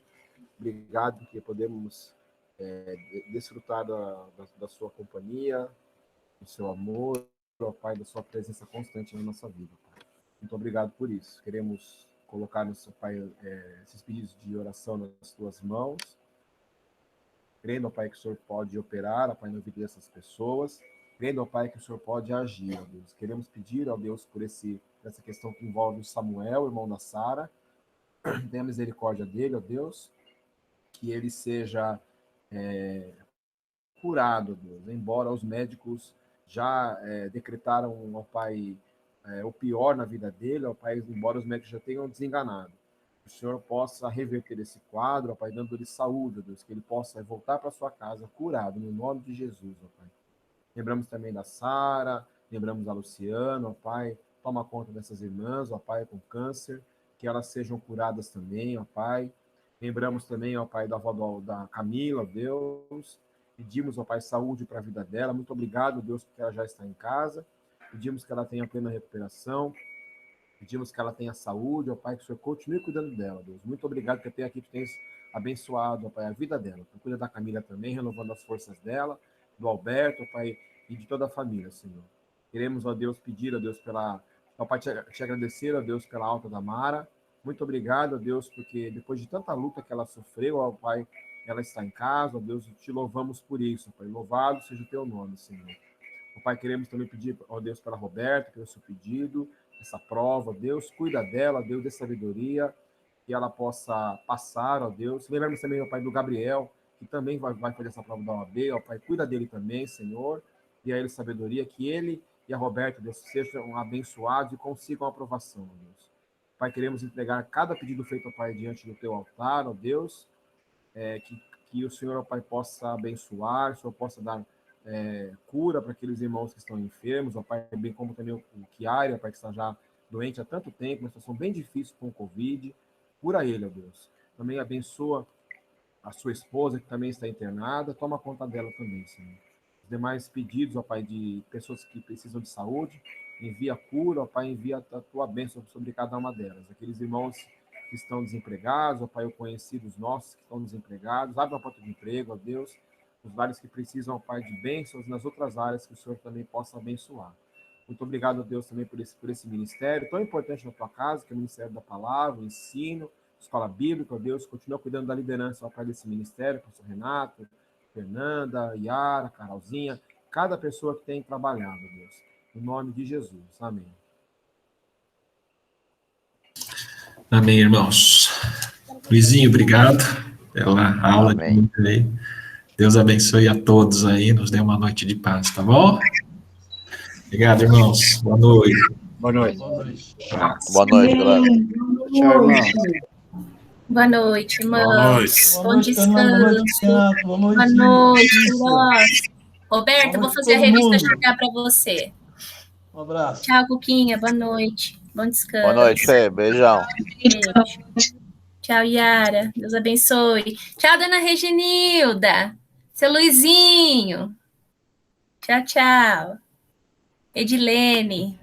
Obrigado porque podemos desfrutar da sua companhia, do seu amor, ó Pai, da sua presença constante na nossa vida, Pai. Muito obrigado por isso. Queremos colocar, Pai, esses pedidos de oração nas tuas mãos, crendo, ó Pai, que o Senhor pode operar, ó Pai, na vida dessas pessoas, crendo, ó Pai, que o Senhor pode agir, ó Deus. Queremos pedir, ó Deus, por essa questão que envolve o Samuel, irmão da Sara. Tenha misericórdia dele, ó Deus, que ele seja curado, ó Deus, embora os médicos já decretaram, ó Pai, o pior na vida dele, ó Pai, embora os médicos já tenham desenganado. Que o Senhor possa reverter esse quadro, ó Pai, dando-lhe saúde, ó Deus, que ele possa voltar para sua casa curado, no nome de Jesus, ó Pai. Lembramos também da Sara, lembramos da Luciana, ó Pai, toma conta dessas irmãs, ó Pai, com câncer, que elas sejam curadas também, ó Pai. Lembramos também, ó Pai, da avó da Camila, ó Deus. Pedimos, ó Pai, saúde para a vida dela. Muito obrigado, Deus, porque ela já está em casa. Pedimos que ela tenha plena recuperação. Pedimos que ela tenha saúde, ó Pai, que o Senhor continue cuidando dela, Deus. Muito obrigado que até aqui tu tens abençoado, ó Pai, a vida dela. Tu cuida da Camila também, renovando as forças dela, do Alberto, ó Pai, e de toda a família, Senhor. Queremos, ó Deus, pedir, ó Deus, ó Pai, te agradecer, ó Deus, pela alta da Mara. Muito obrigado, ó Deus, porque depois de tanta luta que ela sofreu, ó Pai, ela está em casa, ó Deus, te louvamos por isso, ó Pai. Louvado seja o teu nome, Senhor. Ó Pai, queremos também pedir, ó Deus, pela Roberta, pelo seu pedido, essa prova, ó Deus, cuida dela, ó Deus, dê sabedoria, que ela possa passar, ó Deus. Lembramos também, ó Pai, do Gabriel, que também vai fazer essa prova da OAB, ó Pai, cuida dele também, Senhor, e a ele sabedoria, que ele e a Roberta, Deus, sejam abençoados e consigam a aprovação, ó Deus. Pai, queremos entregar cada pedido feito, ó Pai, diante do teu altar, ó Deus, que o Senhor, ó Pai, possa abençoar, o Senhor possa dar cura para aqueles irmãos que estão enfermos, ó Pai, bem como também o Chiari, ó Pai, que está já doente há tanto tempo, uma situação bem difícil com o Covid. Cura ele, ó Deus. Também abençoa a sua esposa, que também está internada, toma conta dela também, Senhor. Os demais pedidos, ó Pai, de pessoas que precisam de saúde, envia cura, ó Pai, envia a tua bênção sobre cada uma delas. Aqueles irmãos que estão desempregados, ó Pai, eu conheci dos nossos que estão desempregados, abre uma porta de emprego, ó Deus, os vários que precisam, ó Pai, de bênçãos nas outras áreas que o Senhor também possa abençoar. Muito obrigado, ó Deus, também por esse ministério tão importante na tua casa, que é o Ministério da Palavra, o ensino, escola bíblica, ó Deus, continua cuidando da liderança, ó Pai, desse ministério, pastor Renato, Fernanda, Yara, Carolzinha, cada pessoa que tem trabalhado, ó Deus, no nome de Jesus. Amém. Amém, irmãos. Luizinho, obrigado pela aula de aí. Deus abençoe a todos aí, nos dê uma noite de paz, tá bom? Obrigado, irmãos. Boa noite. Boa noite. Boa noite, galera. Tchau, irmão. Boa noite, irmãos. Boa noite. Bom descanso. Boa noite, Ross. Roberto, eu vou fazer a revista chegar para você. Um abraço. Tchau, Cuquinha. Boa noite. Bom descanso. Boa noite, Fê. Beijão. Beijo. Tchau, Yara. Deus abençoe. Tchau, dona Reginilda. Seu Luizinho. Tchau, tchau. Edilene.